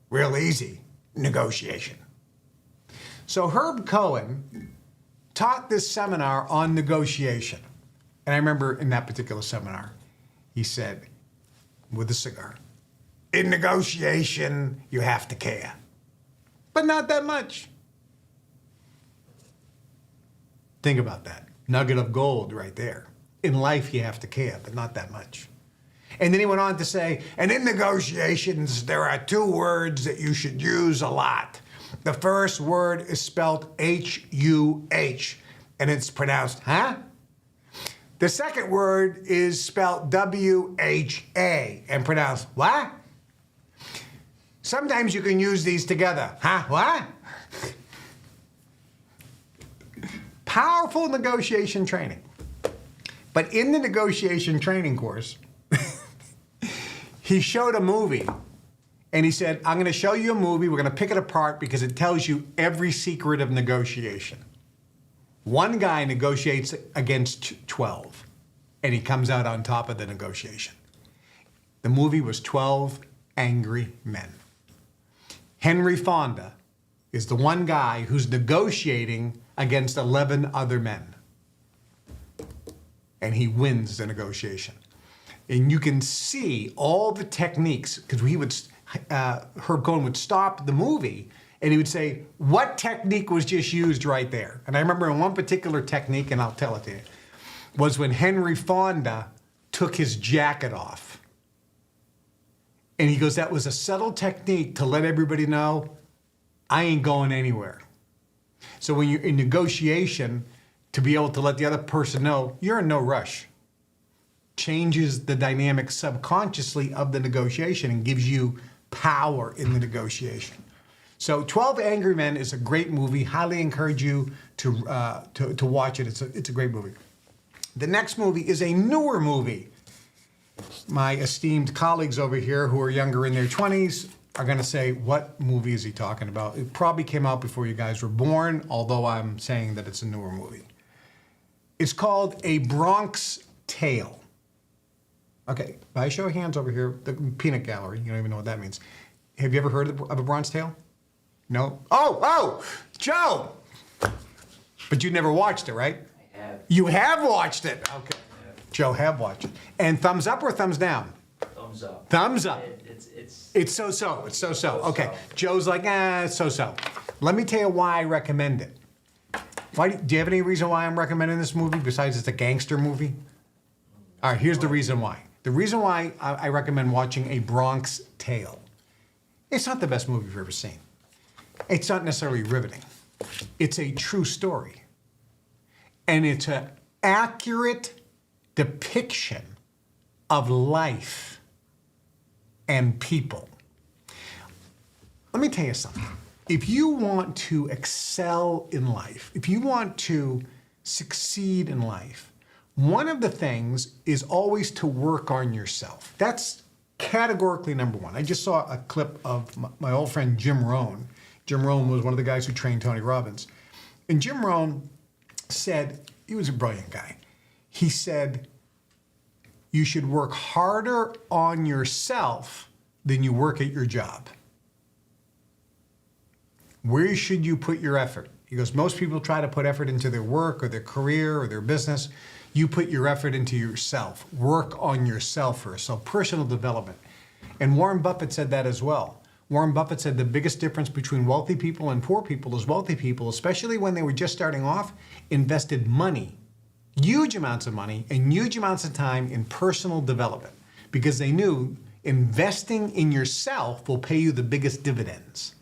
real easy, negotiation. So Herb Cohen taught this seminar on negotiation. And I remember in that particular seminar, he said, with a cigar, in negotiation, you have to care, but not that much. Think about that. Nugget of gold right there. In life, you have to care, but not that much. And then he went on to say, and in negotiations, there are two words that you should use a lot. The first word is spelled H-U-H, and it's pronounced, huh? The second word is spelled W-H-A, and pronounced, what? Sometimes you can use these together, huh? What? Powerful negotiation training. But in the negotiation training course, he showed a movie, and he said, I'm going to show you a movie. We're going to pick it apart because it tells you every secret of negotiation. One guy negotiates against 12, and he comes out on top of the negotiation. The movie was 12 Angry Men. Henry Fonda is the one guy who's negotiating against 11 other men. And he wins the negotiation. And you can see all the techniques, because Herb Cohen would stop the movie and he would say, what technique was just used right there? And I remember in one particular technique, and I'll tell it to you, was when Henry Fonda took his jacket off. And he goes, that was a subtle technique to let everybody know, I ain't going anywhere. So when you're in negotiation, to be able to let the other person know, you're in no rush. Changes the dynamic subconsciously of the negotiation and gives you power in the negotiation. So 12 Angry Men is a great movie. Highly encourage you to watch it. It's a great movie. The next movie is a newer movie. My esteemed colleagues over here who are younger in their 20s are going to say, what movie is he talking about? It probably came out before you guys were born, although I'm saying that it's a newer movie. It's called A Bronx Tale. Okay, by a show of hands over here, the peanut gallery, you don't even know what that means. Have you ever heard of A Bronx Tale? No? Oh, Joe! But you never watched it, right? I have. You have watched it? Okay. Joe have watched it. And thumbs up or thumbs down? Thumbs up. Thumbs up. It's so-so. It's so-so. So-so. Okay. Joe's like, it's so-so. Let me tell you why I recommend it. Do you have any reason why I'm recommending this movie besides it's a gangster movie? All right, here's the reason why. The reason why I recommend watching A Bronx Tale. It's not the best movie you've ever seen. It's not necessarily riveting. It's a true story. And it's an accurate depiction of life and people. Let me tell you something. If you want to excel in life, if you want to succeed in life, one of the things is always to work on yourself. That's categorically number one. I just saw a clip of my old friend Jim Rohn. Jim Rohn was one of the guys who trained Tony Robbins. And Jim Rohn said, he was a brilliant guy. He said, you should work harder on yourself than you work at your job. Where should you put your effort? He goes, most people try to put effort into their work or their career or their business. You put your effort into yourself. Work on yourself first. So personal development. And Warren Buffett said that as well. Warren Buffett said the biggest difference between wealthy people and poor people is wealthy people, especially when they were just starting off, invested money, huge amounts of money and huge amounts of time in personal development because they knew investing in yourself will pay you the biggest dividends.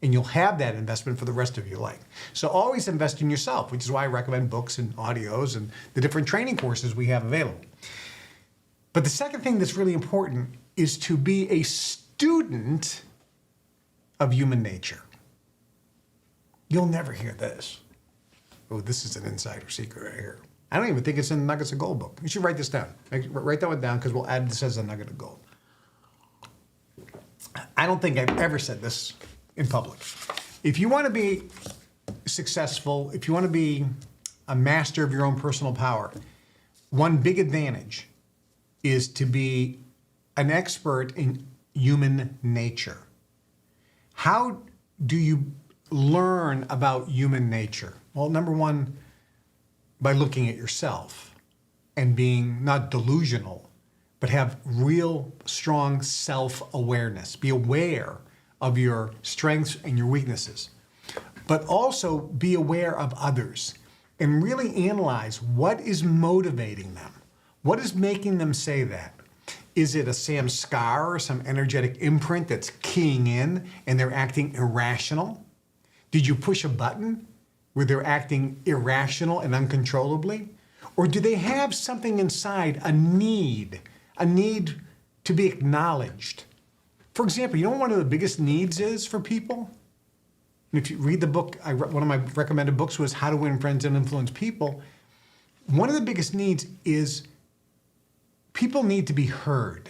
And you'll have that investment for the rest of your life. So always invest in yourself, which is why I recommend books and audios and the different training courses we have available. But the second thing that's really important is to be a student of human nature. You'll never hear this. Oh, this is an insider secret right here. I don't even think it's in the Nuggets of Gold book. You should write this down. Write that one down because we'll add this as a nugget of gold. I don't think I've ever said this in public. If you want to be successful, if you want to be a master of your own personal power, one big advantage is to be an expert in human nature. How do you learn about human nature? Well, number one, by looking at yourself and being not delusional, but have real strong self-awareness. Be aware of your strengths and your weaknesses, but also be aware of others and really analyze what is motivating them. What is making them say that? Is it a Sam scar or some energetic imprint that's keying in and they're acting irrational? Did you push a button where they're acting irrational and uncontrollably? Or do they have something inside, a need to be acknowledged? For example, you know what one of the biggest needs is for people? And if you read the book, one of my recommended books was How to Win Friends and Influence People. One of the biggest needs is people need to be heard.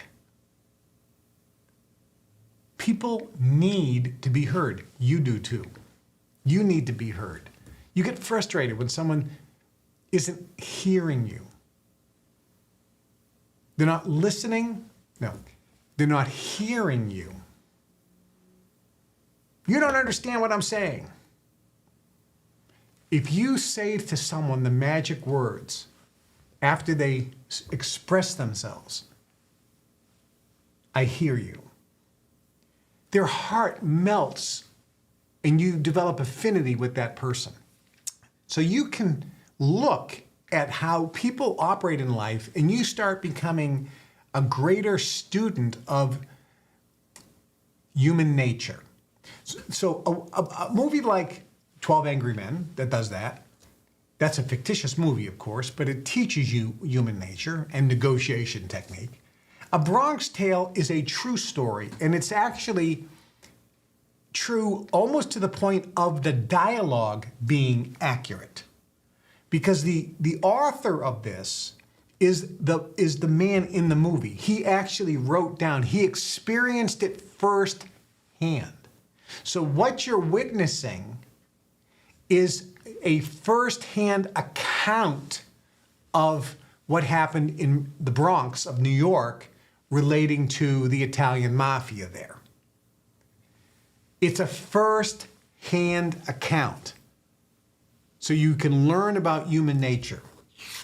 People need to be heard. You do too. You need to be heard. You get frustrated when someone isn't hearing you. They're not listening. No. They're not hearing you. You don't understand what I'm saying. If you say to someone the magic words after they express themselves, I hear you, their heart melts and you develop affinity with that person. So you can look at how people operate in life and you start becoming a greater student of human nature. So a movie like 12 Angry Men that does that, that's a fictitious movie, of course, but it teaches you human nature and negotiation technique. A Bronx Tale is a true story, and it's actually true almost to the point of the dialogue being accurate. Because the author of this is the man in the movie. He actually wrote down, he experienced it firsthand. So what you're witnessing is a firsthand account of what happened in the Bronx of New York relating to the Italian mafia there. It's a first-hand account. So you can learn about human nature.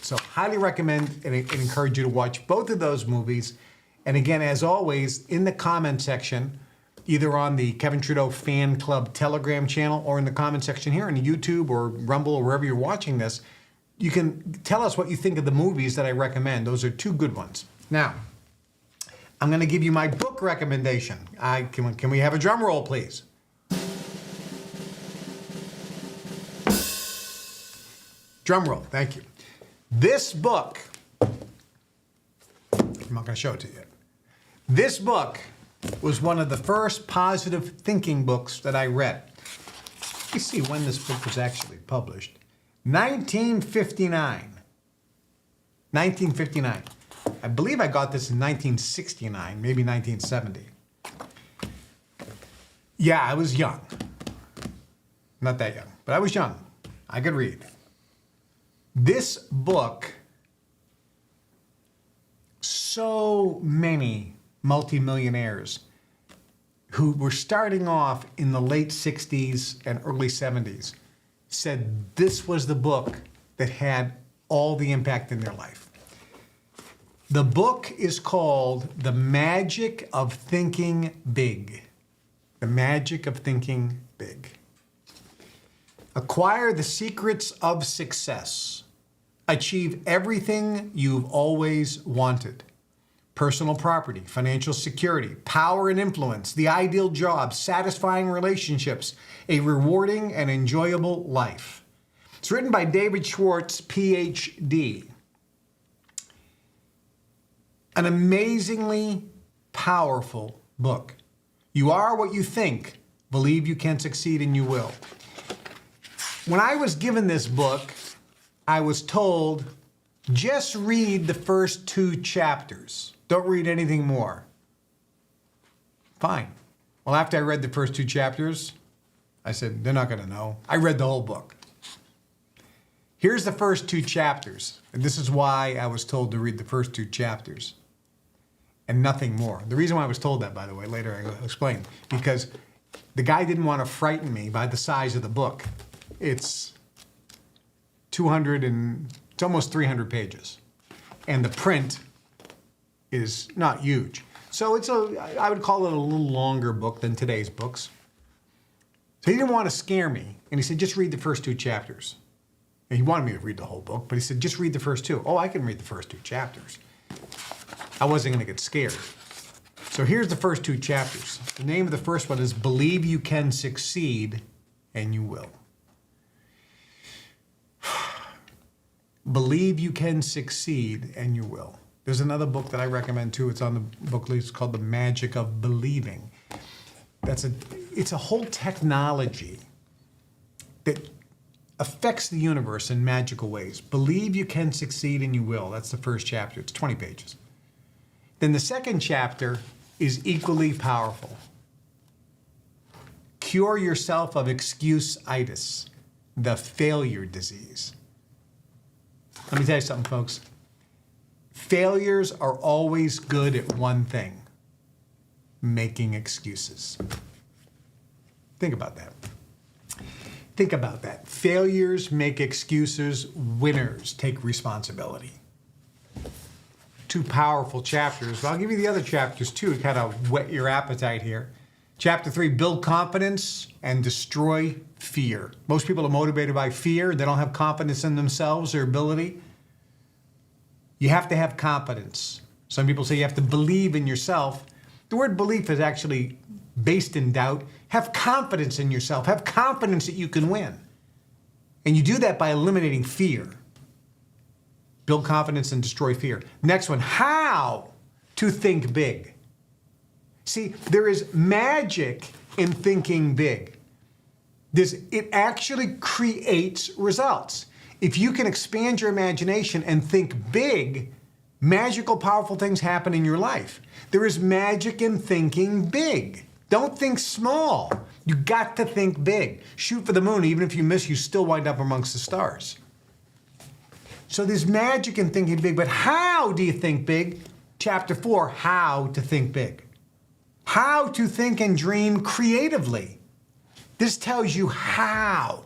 So highly recommend and encourage you to watch both of those movies. And again, as always, in the comment section, either on the Kevin Trudeau Fan Club Telegram channel or in the comment section here on YouTube or Rumble or wherever you're watching this, you can tell us what you think of the movies that I recommend. Those are two good ones. Now, I'm going to give you my book recommendation. Can we have a drum roll, please? Drum roll, thank you. This book, I'm not going to show it to you yet. This book was one of the first positive thinking books that I read. Let me see when this book was actually published. 1959. 1959. I believe I got this in 1969, maybe 1970. Yeah, I was young. Not that young, but I was young. I could read. This book, so many multimillionaires who were starting off in the late 60s and early 70s said this was the book that had all the impact in their life. The book is called The Magic of Thinking Big. The Magic of Thinking Big. Acquire the secrets of success. Achieve everything you've always wanted. Personal property, financial security, power and influence, the ideal job, satisfying relationships, a rewarding and enjoyable life. It's written by David Schwartz, PhD. An amazingly powerful book. You are what you think. Believe you can succeed and you will. When I was given this book, I was told, just read the first 2 chapters. Don't read anything more. Fine. Well, after I read the first 2 chapters, I said, they're not going to know. I read the whole book. Here's the first 2 chapters. And this is why I was told to read the first 2 chapters. And nothing more. The reason why I was told that, by the way, later I'll explain. Because the guy didn't want to frighten me by the size of the book. It's it's almost 300 pages. And the print is not huge. So I would call it a little longer book than today's books. So he didn't want to scare me. And he said, just read the first 2 chapters. And he wanted me to read the whole book, but he said, just read the first 2. Oh, I can read the first 2 chapters. I wasn't going to get scared. So here's the first 2 chapters. The name of the first one is Believe You Can Succeed and You Will. Believe you can succeed and you will. There's another book that I recommend too. It's on the book list called The Magic of Believing. It's a whole technology that affects the universe in magical ways. Believe you can succeed and you will. That's the first chapter. It's 20 pages. Then the second chapter is equally powerful. Cure yourself of excuse-itis, the failure disease. Let me tell you something, folks. Failures are always good at one thing: making excuses. Think about that. Think about that. Failures make excuses. Winners take responsibility. 2 powerful chapters. But I'll give you the other chapters too to kind of whet your appetite here. Chapter 3, build confidence and destroy fear. Most people are motivated by fear. They don't have confidence in themselves or ability. You have to have confidence. Some people say you have to believe in yourself. The word belief is actually based in doubt. Have confidence in yourself. Have confidence that you can win. And you do that by eliminating fear. Build confidence and destroy fear. Next one, how to think big. See, there is magic in thinking big. It actually creates results. If you can expand your imagination and think big, magical, powerful things happen in your life. There is magic in thinking big. Don't think small. You got to think big. Shoot for the moon. Even if you miss, you still wind up amongst the stars. So there's magic in thinking big, but how do you think big? Chapter 4, how to think big. How to think and dream creatively. This tells you how.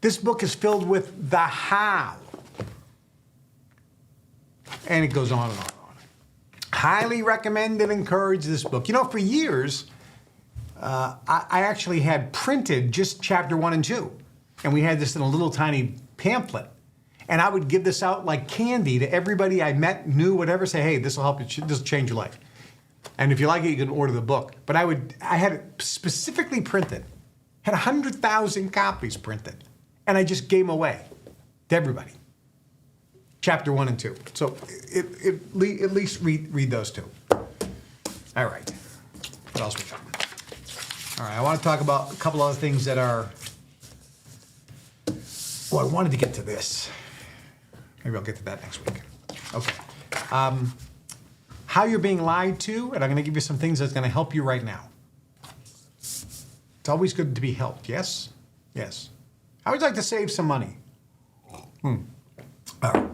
This book is filled with the how. And it goes on and on and on. Highly recommend and encourage this book. You know, for years, I actually had printed just chapter 1 and 2. And we had this in a little tiny pamphlet. And I would give this out like candy to everybody I met, knew, whatever, say, hey, this will help you, this will change your life. And if you like it, you can order the book. But I had it specifically printed. Had 100,000 copies printed. And I just gave them away to everybody. Chapter 1 and 2. So at least read those two. All right. What else we got? All right, I want to talk about a couple other things that are... Well, I wanted to get to this. Maybe I'll get to that next week. Okay. How you're being lied to, and I'm going to give you some things that's going to help you right now. It's always good to be helped, yes? Yes. I would like to save some money. All right.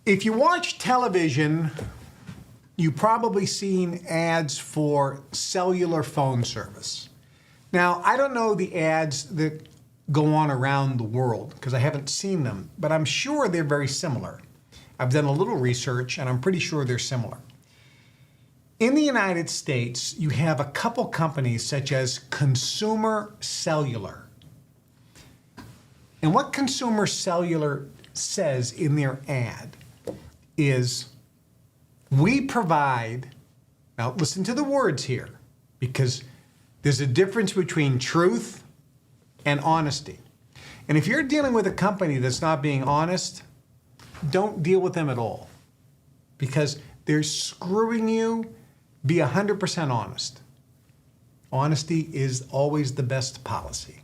If you watch television, you've probably seen ads for cellular phone service. Now, I don't know the ads that go on around the world because I haven't seen them, but I'm sure they're very similar. I've done a little research and I'm pretty sure they're similar. In the United States, you have a couple companies such as Consumer Cellular. And what Consumer Cellular says in their ad is, we provide, now listen to the words here, because there's a difference between truth and honesty. And if you're dealing with a company that's not being honest, don't deal with them at all, because they're screwing you. Be 100% honest. Honesty is always the best policy.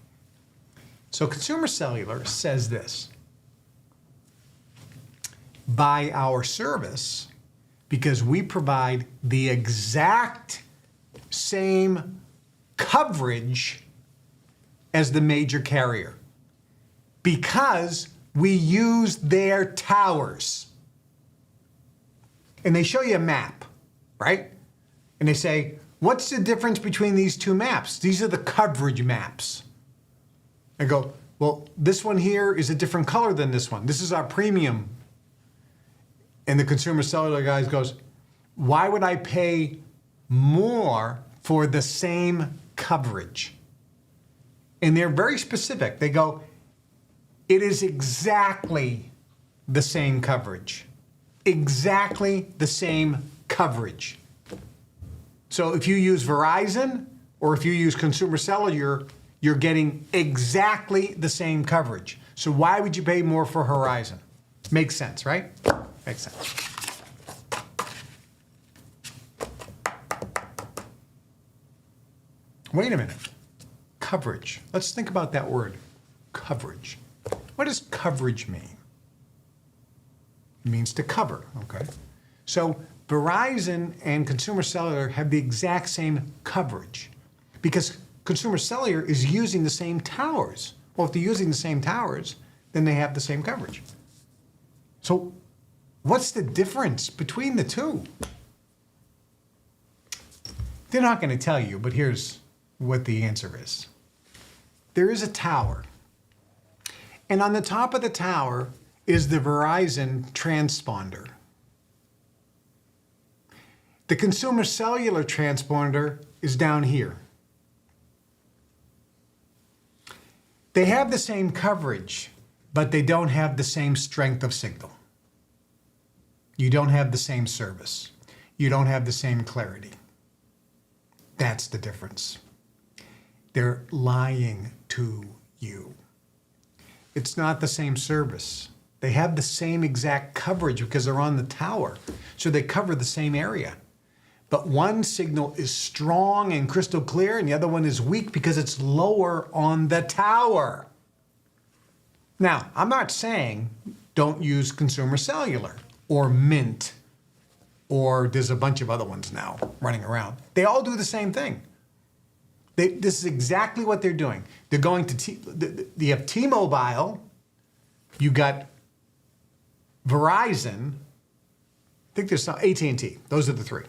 So Consumer Cellular says this: buy our service because we provide the exact same coverage as the major carrier, because we use their towers. And they show you a map, right? And they say, what's the difference between these two maps? These are the coverage maps. I go, well, this one here is a different color than this one. This is our premium. And the Consumer Cellular guys goes, why would I pay more for the same coverage? And they're very specific. They go, it is exactly the same coverage. Exactly the same coverage. So if you use Verizon or if you use Consumer Cellular, you're getting exactly the same coverage. So why would you pay more for Verizon? Makes sense, right? Makes sense. Wait a minute. Coverage. Let's think about that word, coverage. What does coverage mean? It means to cover, okay? So Verizon and Consumer Cellular have the exact same coverage because Consumer Cellular is using the same towers. Well, if they're using the same towers, then they have the same coverage. So what's the difference between the two? They're not going to tell you, but here's what the answer is. There is a tower, and on the top of the tower is the Verizon transponder. The Consumer Cellular transponder is down here. They have the same coverage, but they don't have the same strength of signal. You don't have the same service. You don't have the same clarity. That's the difference. They're lying to you. It's not the same service. They have the same exact coverage because they're on the tower, so they cover the same area. But one signal is strong and crystal clear, and the other one is weak because it's lower on the tower. Now, I'm not saying don't use Consumer Cellular or Mint, or there's a bunch of other ones now running around. They all do the same thing. This is exactly what they're doing. They're going to, you have T-Mobile, you got Verizon, I think there's some, AT&T. Those are the three.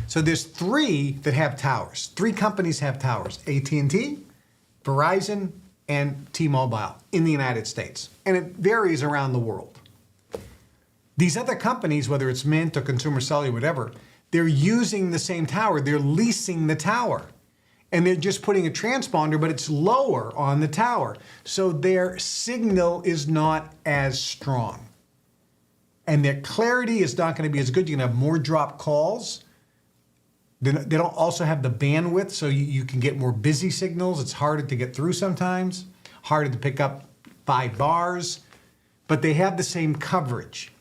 So there's three that have towers. Three companies have towers: AT&T, Verizon, and T-Mobile in the United States. And it varies around the world. These other companies, whether it's Mint or Consumer Cellular, whatever, they're using the same tower. They're leasing the tower. And they're just putting a transponder, but it's lower on the tower. So their signal is not as strong. And their clarity is not going to be as good. You're going to have more drop calls. They don't also have the bandwidth, so you can get more busy signals. It's harder to get through sometimes, harder to pick up 5 bars, but they have the same coverage.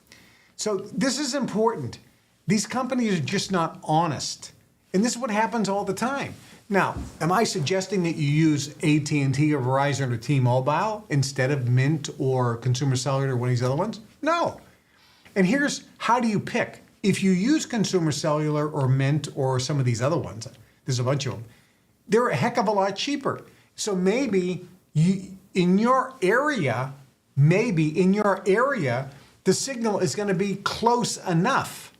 So this is important. These companies are just not honest. And this is what happens all the time. Now, am I suggesting that you use AT&T or Verizon or T-Mobile instead of Mint or Consumer Cellular or one of these other ones? No. And here's how do you pick. If you use Consumer Cellular or Mint or some of these other ones, there's a bunch of them, they're a heck of a lot cheaper. So maybe in your area, the signal is going to be close enough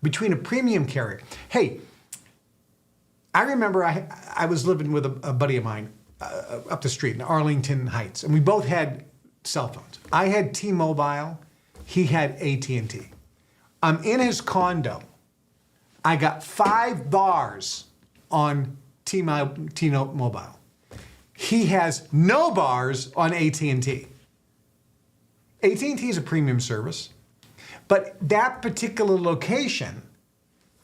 between a premium carrier. Hey, I remember I was living with a buddy of mine up the street in Arlington Heights, and we both had cell phones. I had T-Mobile, he had AT&T. I'm in his condo. I got 5 bars on T-Mobile. He has no bars on AT&T. AT&T is a premium service, but that particular location,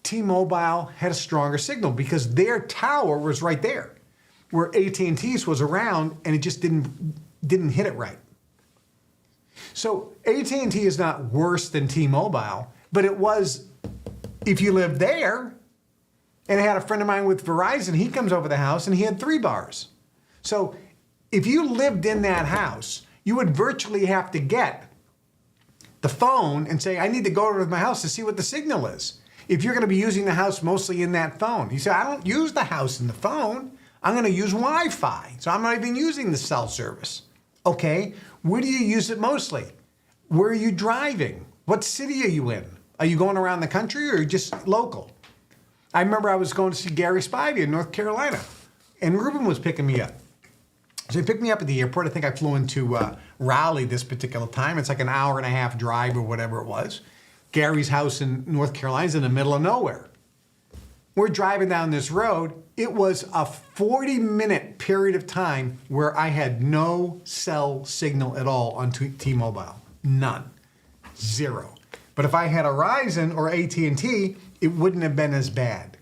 T-Mobile had a stronger signal because their tower was right there, where AT&T's was around and it just didn't hit it right. So AT&T is not worse than T-Mobile, but it was if you lived there. And I had a friend of mine with Verizon, he comes over the house and he had 3 bars. So if you lived in that house, you would virtually have to get the phone and say, I need to go over to my house to see what the signal is. If you're going to be using the house mostly in that phone. You say, I don't use the house in the phone. I'm going to use Wi-Fi. So I'm not even using the cell service. Okay, where do you use it mostly? Where are you driving? What city are you in? Are you going around the country or just local? I remember I was going to see Gary Spivey in North Carolina, and Ruben was picking me up. So he picked me up at the airport. I think I flew into Raleigh this particular time. It's like an hour-and-a-half drive or whatever it was. Gary's house in North Carolina is in the middle of nowhere. We're driving down this road. It was a 40-minute period of time where I had no cell signal at all on T-Mobile. None. 0. But if I had a Verizon or AT&T, it wouldn't have been as bad.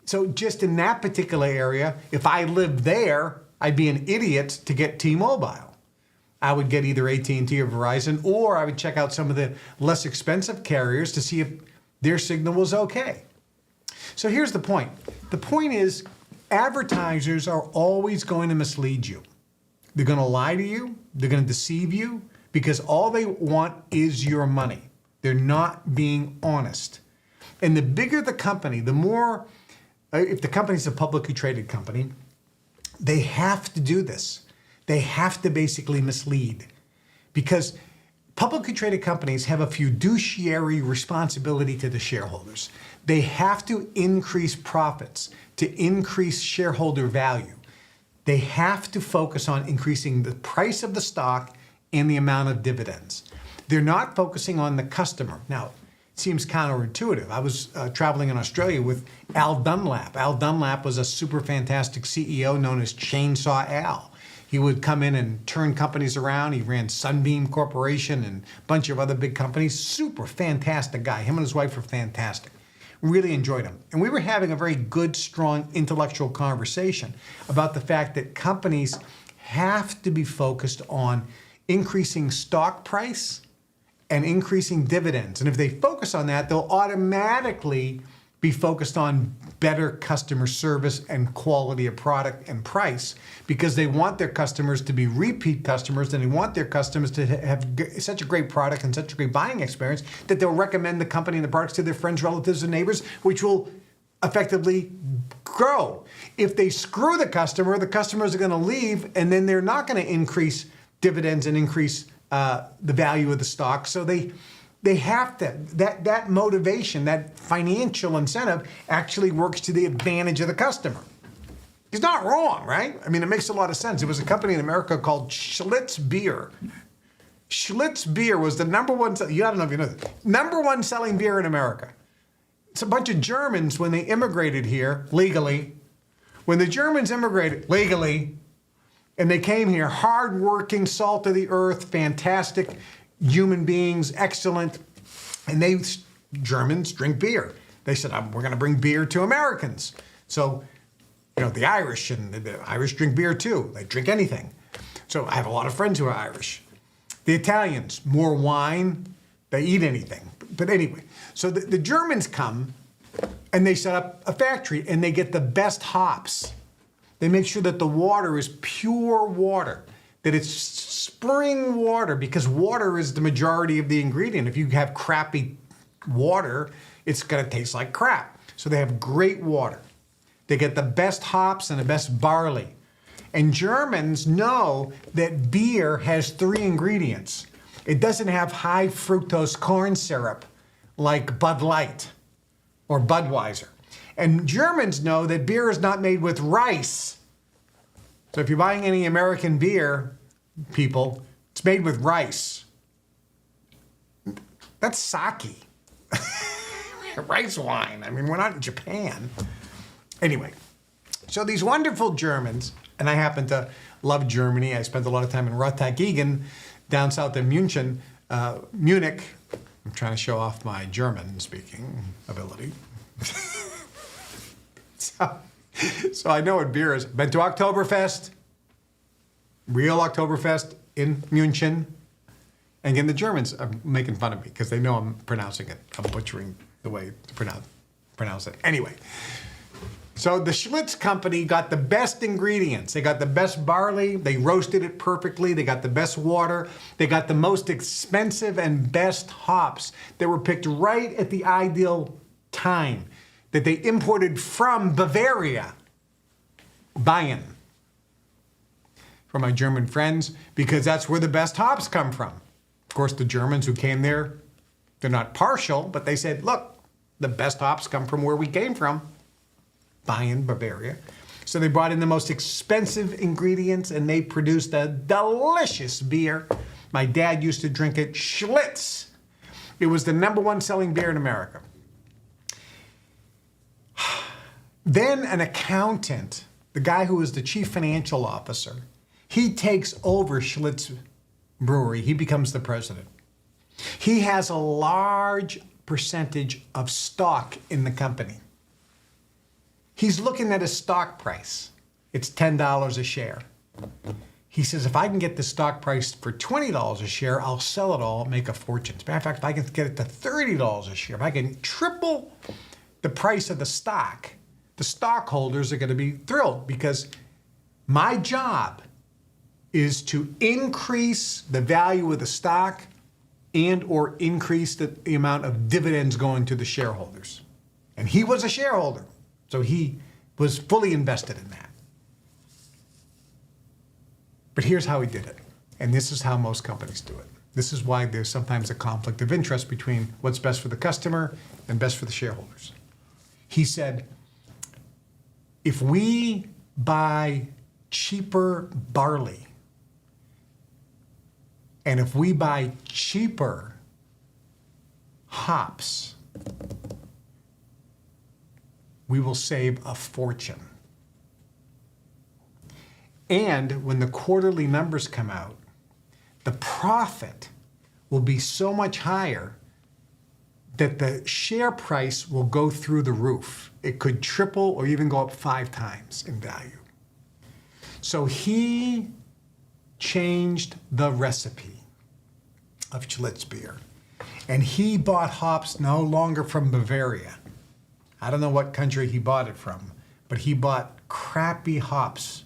So just in that particular area, if I lived there, I'd be an idiot to get T-Mobile. I would get either AT&T or Verizon, or I would check out some of the less expensive carriers to see if their signal was okay. So here's the point. The point is, advertisers are always going to mislead you. They're going to lie to you. They're going to deceive you because all they want is your money. They're not being honest. And the bigger the company, the more, if the company's a publicly traded company, they have to do this. They have to basically mislead because publicly traded companies have a fiduciary responsibility to the shareholders. They have to increase profits to increase shareholder value. They have to focus on increasing the price of the stock and the amount of dividends. They're not focusing on the customer. Now, it seems counterintuitive. I was traveling in Australia with Al Dunlap. Al Dunlap was a super fantastic CEO known as Chainsaw Al. He would come in and turn companies around. He ran Sunbeam Corporation and a bunch of other big companies. Super fantastic guy. Him and his wife were fantastic. Really enjoyed him. And we were having a very good, strong intellectual conversation about the fact that companies have to be focused on increasing stock price and increasing dividends. And if they focus on that, they'll automatically be focused on better customer service and quality of product and price, because they want their customers to be repeat customers, and they want their customers to have such a great product and such a great buying experience that they'll recommend the company and the products to their friends, relatives, and neighbors, which will effectively grow. If they screw the customers are going to leave, and then they're not going to increase dividends and increase the value of the stock. So they have to, that motivation, that financial incentive actually works to the advantage of the customer. He's not wrong, right? I mean, it makes a lot of sense. There was a company in America called Schlitz Beer. Schlitz Beer was the number one, I don't know if you know this, number one selling beer in America. It's a bunch of Germans when they immigrated here legally. When the Germans immigrated legally, and they came here, hardworking, salt of the earth, fantastic human beings, excellent, and Germans drink beer. They said, we're going to bring beer to Americans. So, the Irish, and the Irish drink beer too. They drink anything. So I have a lot of friends who are Irish. The Italians, more wine, they eat anything. But anyway, so the Germans come and they set up a factory and they get the best hops. They make sure that the water is pure water, that it's spring water, because water is the majority of the ingredient. If you have crappy water, it's going to taste like crap. So they have great water. They get the best hops and the best barley. And Germans know that beer has 3 ingredients. It doesn't have high fructose corn syrup like Bud Light or Budweiser. And Germans know that beer is not made with rice. So if you're buying any American beer, people, it's made with rice. That's sake. Rice wine. I mean, we're not in Japan. Anyway, so these wonderful Germans, and I happen to love Germany. I spent a lot of time in Rotterdam, down south of Munich. I'm trying to show off my German speaking ability. So I know what beer is. Been to Oktoberfest, real Oktoberfest in München. And again, the Germans are making fun of me because they know I'm pronouncing it. I'm butchering the way to pronounce it. Anyway, so the Schlitz company got the best ingredients. They got the best barley. They roasted it perfectly. They got the best water. They got the most expensive and best hops. They were picked right at the ideal time, that they imported from Bavaria, Bayern, from my German friends, because that's where the best hops come from. Of course, the Germans who came there, they're not partial, but they said, look, the best hops come from where we came from, Bayern, Bavaria. So they brought in the most expensive ingredients and they produced a delicious beer. My dad used to drink it, Schlitz. It was the number one selling beer in America. Then an accountant, the guy who was the chief financial officer, he takes over Schlitz Brewery. He becomes the president. He has a large percentage of stock in the company. He's looking at his stock price. It's $10 a share. He says, if I can get the stock price for $20 a share, I'll sell it all, make a fortune. As a matter of fact, if I can get it to $30 a share, if I can triple the price of the stockholders are going to be thrilled, because my job is to increase the value of the stock and or increase the amount of dividends going to the shareholders. And he was a shareholder, so he was fully invested in that. But here's how he did it. And this is how most companies do it. This is why there's sometimes a conflict of interest between what's best for the customer and best for the shareholders. He said, if we buy cheaper barley, and if we buy cheaper hops, we will save a fortune. And when the quarterly numbers come out, the profit will be so much higher that the share price will go through the roof. It could triple or even go up 5 times in value. So he changed the recipe of Schlitz beer. And he bought hops no longer from Bavaria I don't know what country he bought it from, but he bought crappy hops.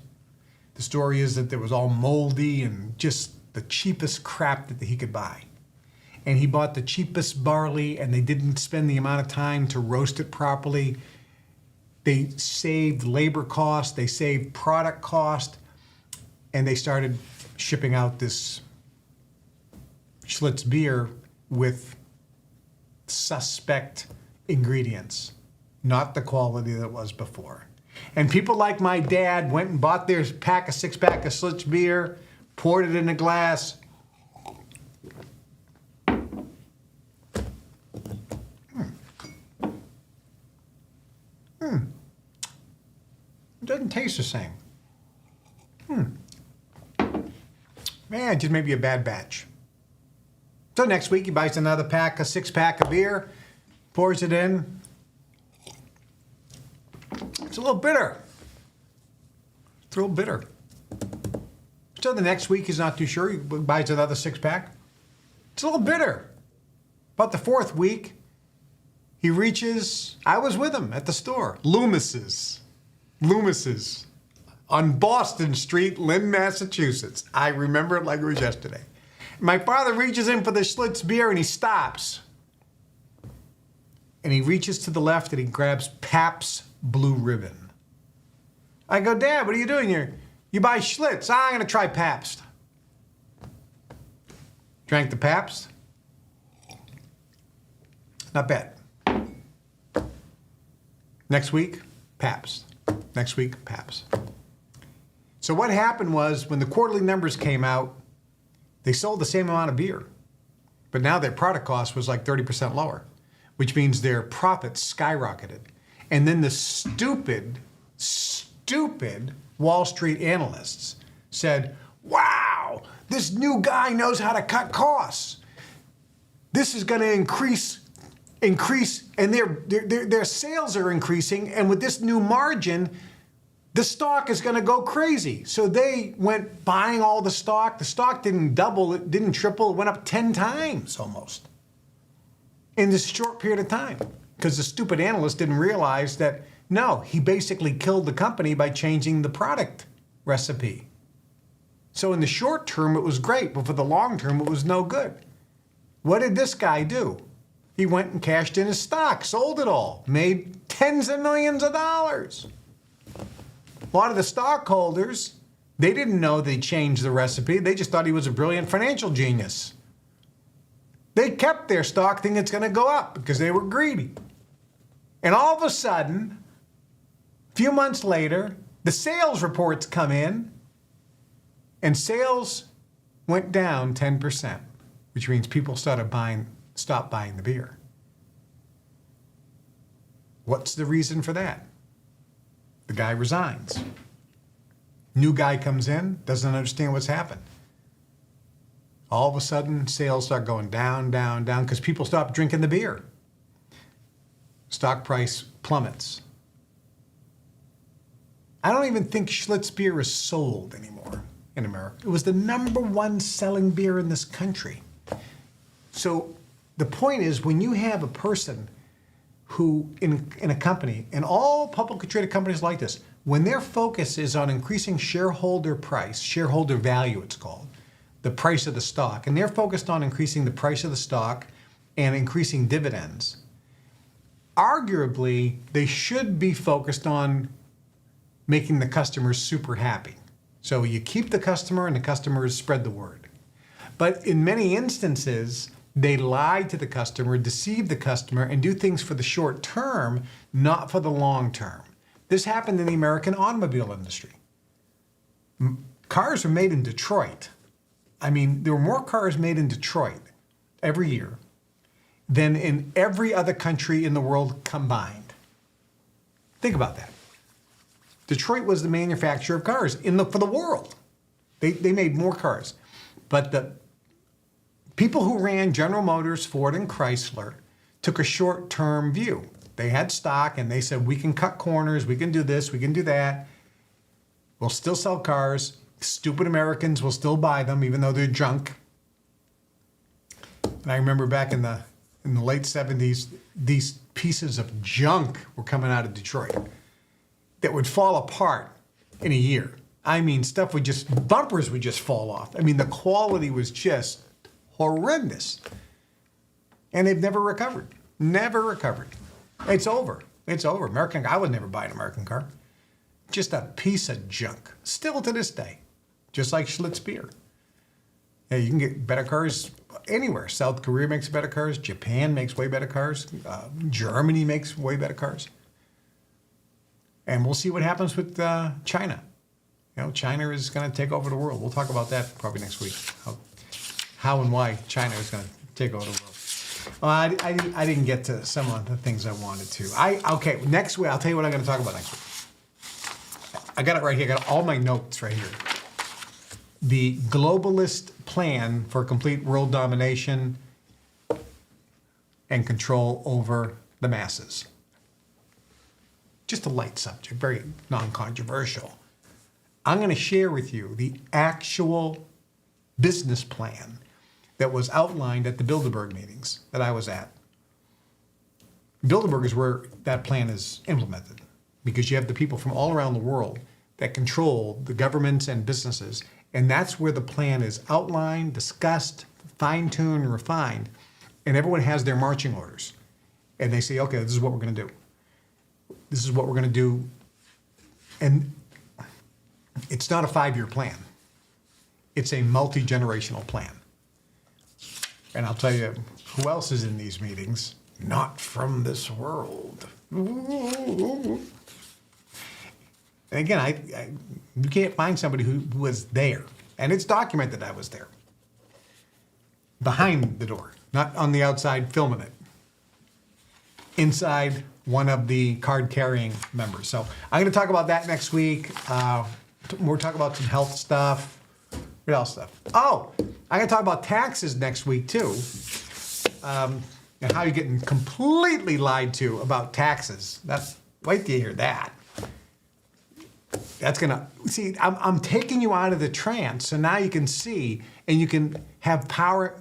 The story is that it was all moldy and just the cheapest crap that he could buy. And he bought the cheapest barley, and they didn't spend the amount of time to roast it properly. They saved labor cost, they saved product cost, and they started shipping out this Schlitz beer with suspect ingredients, not the quality that it was before. And people like my dad went and bought their six-pack of Schlitz beer, poured it in a glass. It doesn't taste the same. Man, just maybe a bad batch. So next week he buys another six-pack of beer, pours it in. It's a little bitter. It's a little bitter. So the next week he's not too sure. He buys another six-pack. It's a little bitter. About the fourth week, he reaches, I was with him at the store, Loomis's on Boston Street, Lynn, Massachusetts. I remember it like it was yesterday. My father reaches in for the Schlitz beer and he stops. And he reaches to the left and he grabs Pabst Blue Ribbon. I go, Dad, what are you doing here? You buy Schlitz. I'm going to try Pabst. Drank the Pabst. Not bad. Next week, Pabst. Next week, Pabst. So what happened was when the quarterly numbers came out, they sold the same amount of beer, but now their product cost was like 30% lower, which means their profits skyrocketed. And then the stupid Wall Street analysts said, wow, this new guy knows how to cut costs. This is going to increase, and their sales are increasing, and with this new margin, the stock is going to go crazy. So they went buying all the stock. The stock didn't double, it didn't triple, it went up 10 times almost in this short period of time, because the stupid analyst didn't realize that, no, he basically killed the company by changing the product recipe. So in the short term, it was great, but for the long term, it was no good. What did this guy do? He went and cashed in his stock, sold it all, made tens of millions of dollars. A lot of the stockholders, they didn't know they changed the recipe. They just thought he was a brilliant financial genius. They kept their stock thinking it's going to go up because they were greedy. And all of a sudden, a few months later, the sales reports come in, and sales went down 10%, which means people stopped buying the beer. What's the reason for that? The guy resigns. New guy comes in, doesn't understand what's happened. All of a sudden, sales start going down, down, down, because people stop drinking the beer. Stock price plummets. I don't even think Schlitz beer is sold anymore in America. It was the #1 selling beer in this country. So the point is, when you have a person who, in a company, and all publicly traded companies like this, when their focus is on increasing shareholder price, shareholder value it's called, the price of the stock, and they're focused on increasing the price of the stock and increasing dividends, arguably they should be focused on making the customers super happy. So you keep the customer and the customers spread the word. But in many instances, they lie to the customer, deceive the customer, and do things for the short term, not for the long term. This happened in the American automobile industry. Cars were made in Detroit. I mean, there were more cars made in Detroit every year than in every other country in the world combined. Think about that. Detroit was the manufacturer of cars for the world. They made more cars. But the people who ran General Motors, Ford, and Chrysler took a short-term view. They had stock, and they said, we can cut corners, we can do this, we can do that. We'll still sell cars. Stupid Americans will still buy them, even though they're junk. And I remember back in the late 70s, these pieces of junk were coming out of Detroit that would fall apart in a year. I mean, bumpers would just fall off. I mean, the quality was just horrendous. And they've never recovered. Never recovered. It's over. It's over. I would never buy an American car. Just a piece of junk. Still to this day. Just like Schlitz beer. Yeah, you can get better cars anywhere. South Korea makes better cars. Japan makes way better cars. Germany makes way better cars. And we'll see what happens with China. You know, China is going to take over the world. We'll talk about that probably next week. How and why China is going to take over the world. Well, I didn't get to some of the things I wanted to. Okay, next week, I'll tell you what I'm going to talk about next week. I got it right here. I got all my notes right here. The globalist plan for complete world domination and control over the masses. Just a light subject, very non-controversial. I'm going to share with you the actual business plan that was outlined at the Bilderberg meetings that I was at. Bilderberg is where that plan is implemented because you have the people from all around the world that control the governments and businesses, and that's where the plan is outlined, discussed, fine-tuned, refined, and everyone has their marching orders. And they say, okay, this is what we're going to do. This is what we're going to do. And it's not a 5-year plan. It's a multi-generational plan. And I'll tell you who else is in these meetings. Not from this world. And again, you can't find somebody who was there. And it's documented I was there. Behind the door, not on the outside filming it. Inside one of the card-carrying members. So I'm going to talk about that next week. We'll talk about some health stuff. What else stuff? Oh, I'm going to talk about taxes next week, too. And how you're getting completely lied to about taxes. Wait till you hear that. That's going to... See, I'm taking you out of the trance, so now you can see and you can have power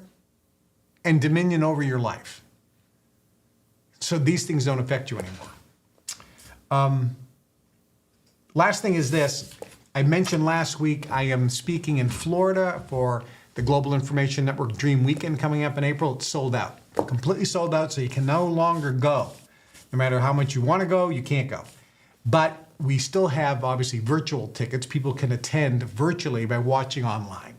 and dominion over your life. So these things don't affect you anymore. Last thing is this. I mentioned last week I am speaking in Florida for the Global Information Network Dream Weekend coming up in April. It's sold out. Completely sold out, so you can no longer go. No matter how much you want to go, you can't go. But we still have, obviously, virtual tickets. People can attend virtually by watching online.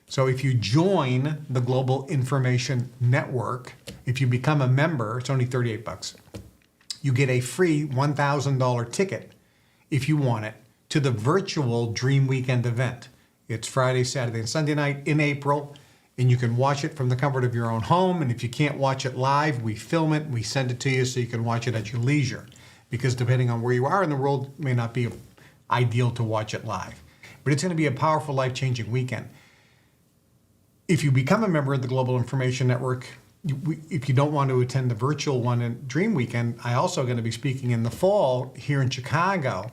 So if you join the Global Information Network, if you become a member, it's only $38. You get a free $1,000 ticket, if you want it, to the virtual Dream Weekend event. It's Friday, Saturday, and Sunday night in April, and you can watch it from the comfort of your own home. And if you can't watch it live, we film it, we send it to you so you can watch it at your leisure. Because depending on where you are in the world, it may not be ideal to watch it live. But it's going to be a powerful, life-changing weekend. If you become a member of the Global Information Network, if you don't want to attend the virtual one in Dream Weekend, I also going to be speaking in the fall here in Chicago,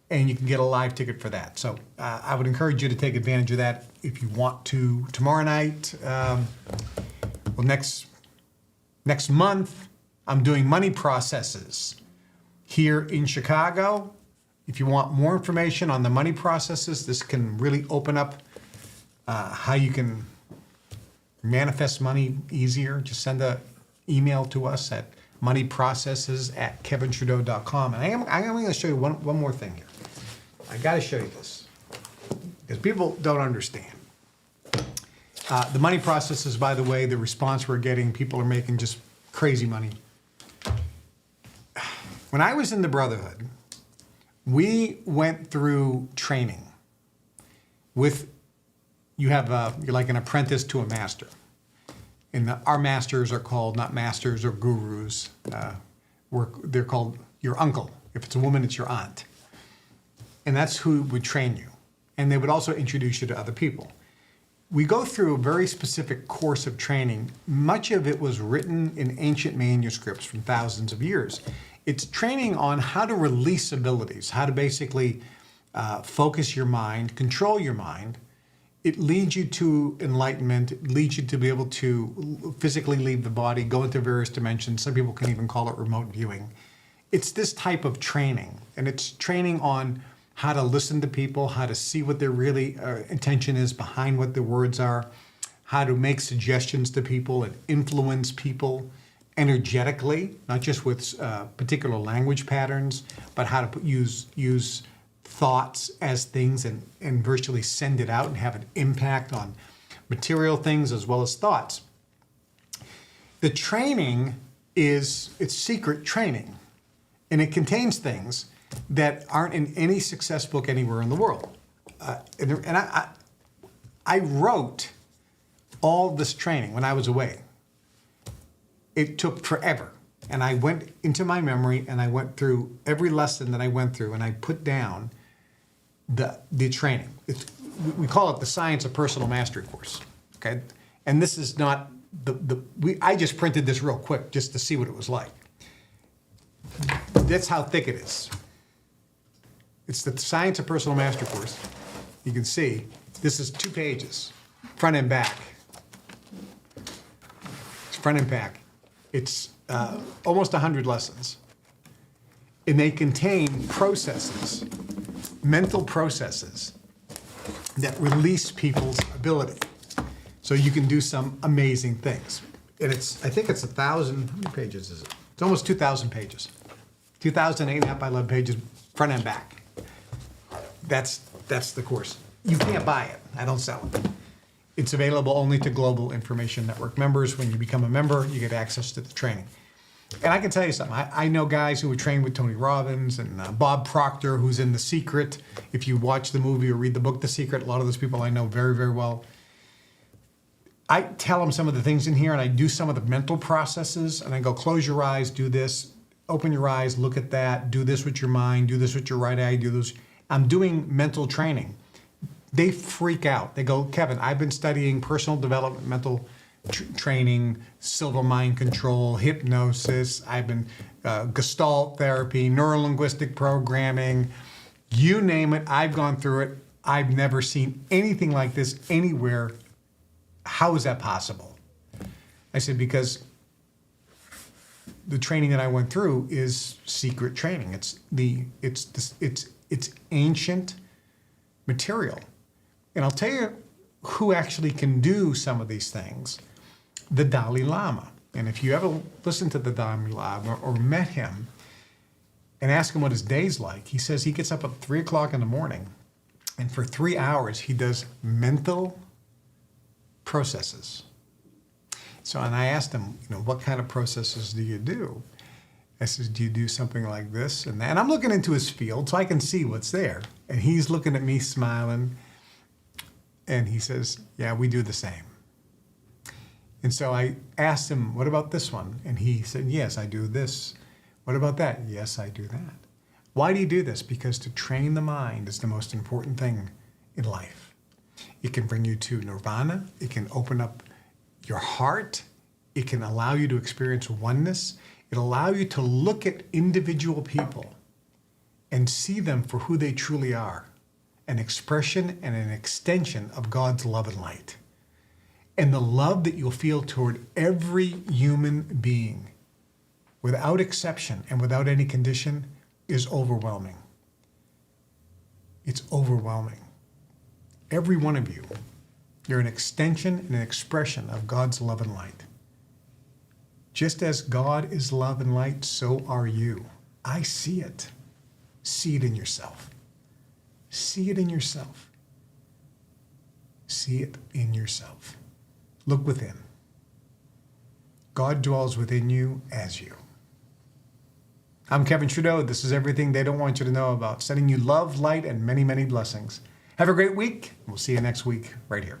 and you can get a live ticket for that. So I would encourage you to take advantage of that if you want to. Tomorrow night, next month, I'm doing money processes here in Chicago. If you want more information on the money processes, this can really open up how you can manifest money easier. Just send an email to us at moneyprocesses@kevintrudeau.com. And I'm going to show you one more thing here. I got to show you this because people don't understand. The money processes, by the way, the response we're getting, people are making just crazy money. When I was in the Brotherhood, we went through training with, you're like an apprentice to a master. And our masters are called not masters or gurus. They're called your uncle. If it's a woman, it's your aunt. And that's who would train you. And they would also introduce you to other people. We go through a very specific course of training. Much of it was written in ancient manuscripts from thousands of years. It's training on how to release abilities, how to basically focus your mind, control your mind, it leads you to enlightenment. It leads you to be able to physically leave the body, go into various dimensions. Some people can even call it remote viewing. It's this type of training, and it's training on how to listen to people, how to see what their really intention is behind what their words are, how to make suggestions to people and influence people energetically, not just with particular language patterns, but how to use thoughts as things and virtually send it out and have an impact on material things as well as thoughts. The training it's secret training, and it contains things that aren't in any success book anywhere in the world. And I wrote all this training when I was away. It took forever. And I went into my memory and I went through every lesson that I went through, and I put down the training. We call it the Science of Personal Mastery course. Okay? And this is not I just printed this real quick just to see what it was like. That's how thick it is. It's the Science of Personal Mastery course. You can see this is 2 pages, front and back. It's front and back. It's almost 100 lessons. And they contain processes, mental processes that release people's ability. So you can do some amazing things. And I think it's 1,000, how many pages is it? It's almost 2,000 pages. 2,008.5 by 11 pages, front and back. That's the course. You can't buy it. I don't sell it. It's available only to Global Information Network members. When you become a member, you get access to the training. And I can tell you something. I know guys who were trained with Tony Robbins and Bob Proctor, who's in The Secret. If you watch the movie or read the book, The Secret, a lot of those people I know very, very well. I tell them some of the things in here, and I do some of the mental processes, and I go, close your eyes, do this, open your eyes, look at that, do this with your mind, do this with your right eye, do this. I'm doing mental training. They freak out. They go, Kevin, I've been studying personal development, mental training, silver mind control, hypnosis. I've been Gestalt therapy, neuro-linguistic programming, you name it. I've gone through it. I've never seen anything like this anywhere. How is that possible? I said, because the training that I went through is secret training. It's ancient material. And I'll tell you who actually can do some of these things. The Dalai Lama. And if you ever listened to the Dalai Lama or met him and ask him what his day's like, he says he gets up at 3 o'clock in the morning, and for 3 hours he does mental processes. So, and I asked him, what kind of processes do you do? I said, do you do something like this and that? And I'm looking into his field so I can see what's there. And he's looking at me smiling. And he says, yeah, we do the same. And so I asked him, what about this one? And he said, yes, I do this. What about that? Yes, I do that. Why do you do this? Because to train the mind is the most important thing in life. It can bring you to nirvana. It can open up your heart. It can allow you to experience oneness. It'll allow you to look at individual people and see them for who they truly are, an expression and an extension of God's love and light. And the love that you'll feel toward every human being, without exception and without any condition, is overwhelming. It's overwhelming. Every one of you, you're an extension and an expression of God's love and light. Just as God is love and light, so are you. I see it. See it in yourself. See it in yourself. See it in yourself. Look within. God dwells within you as you. I'm Kevin Trudeau. This is everything they don't want you to know about. Sending you love, light, and many, many blessings. Have a great week. We'll see you next week right here.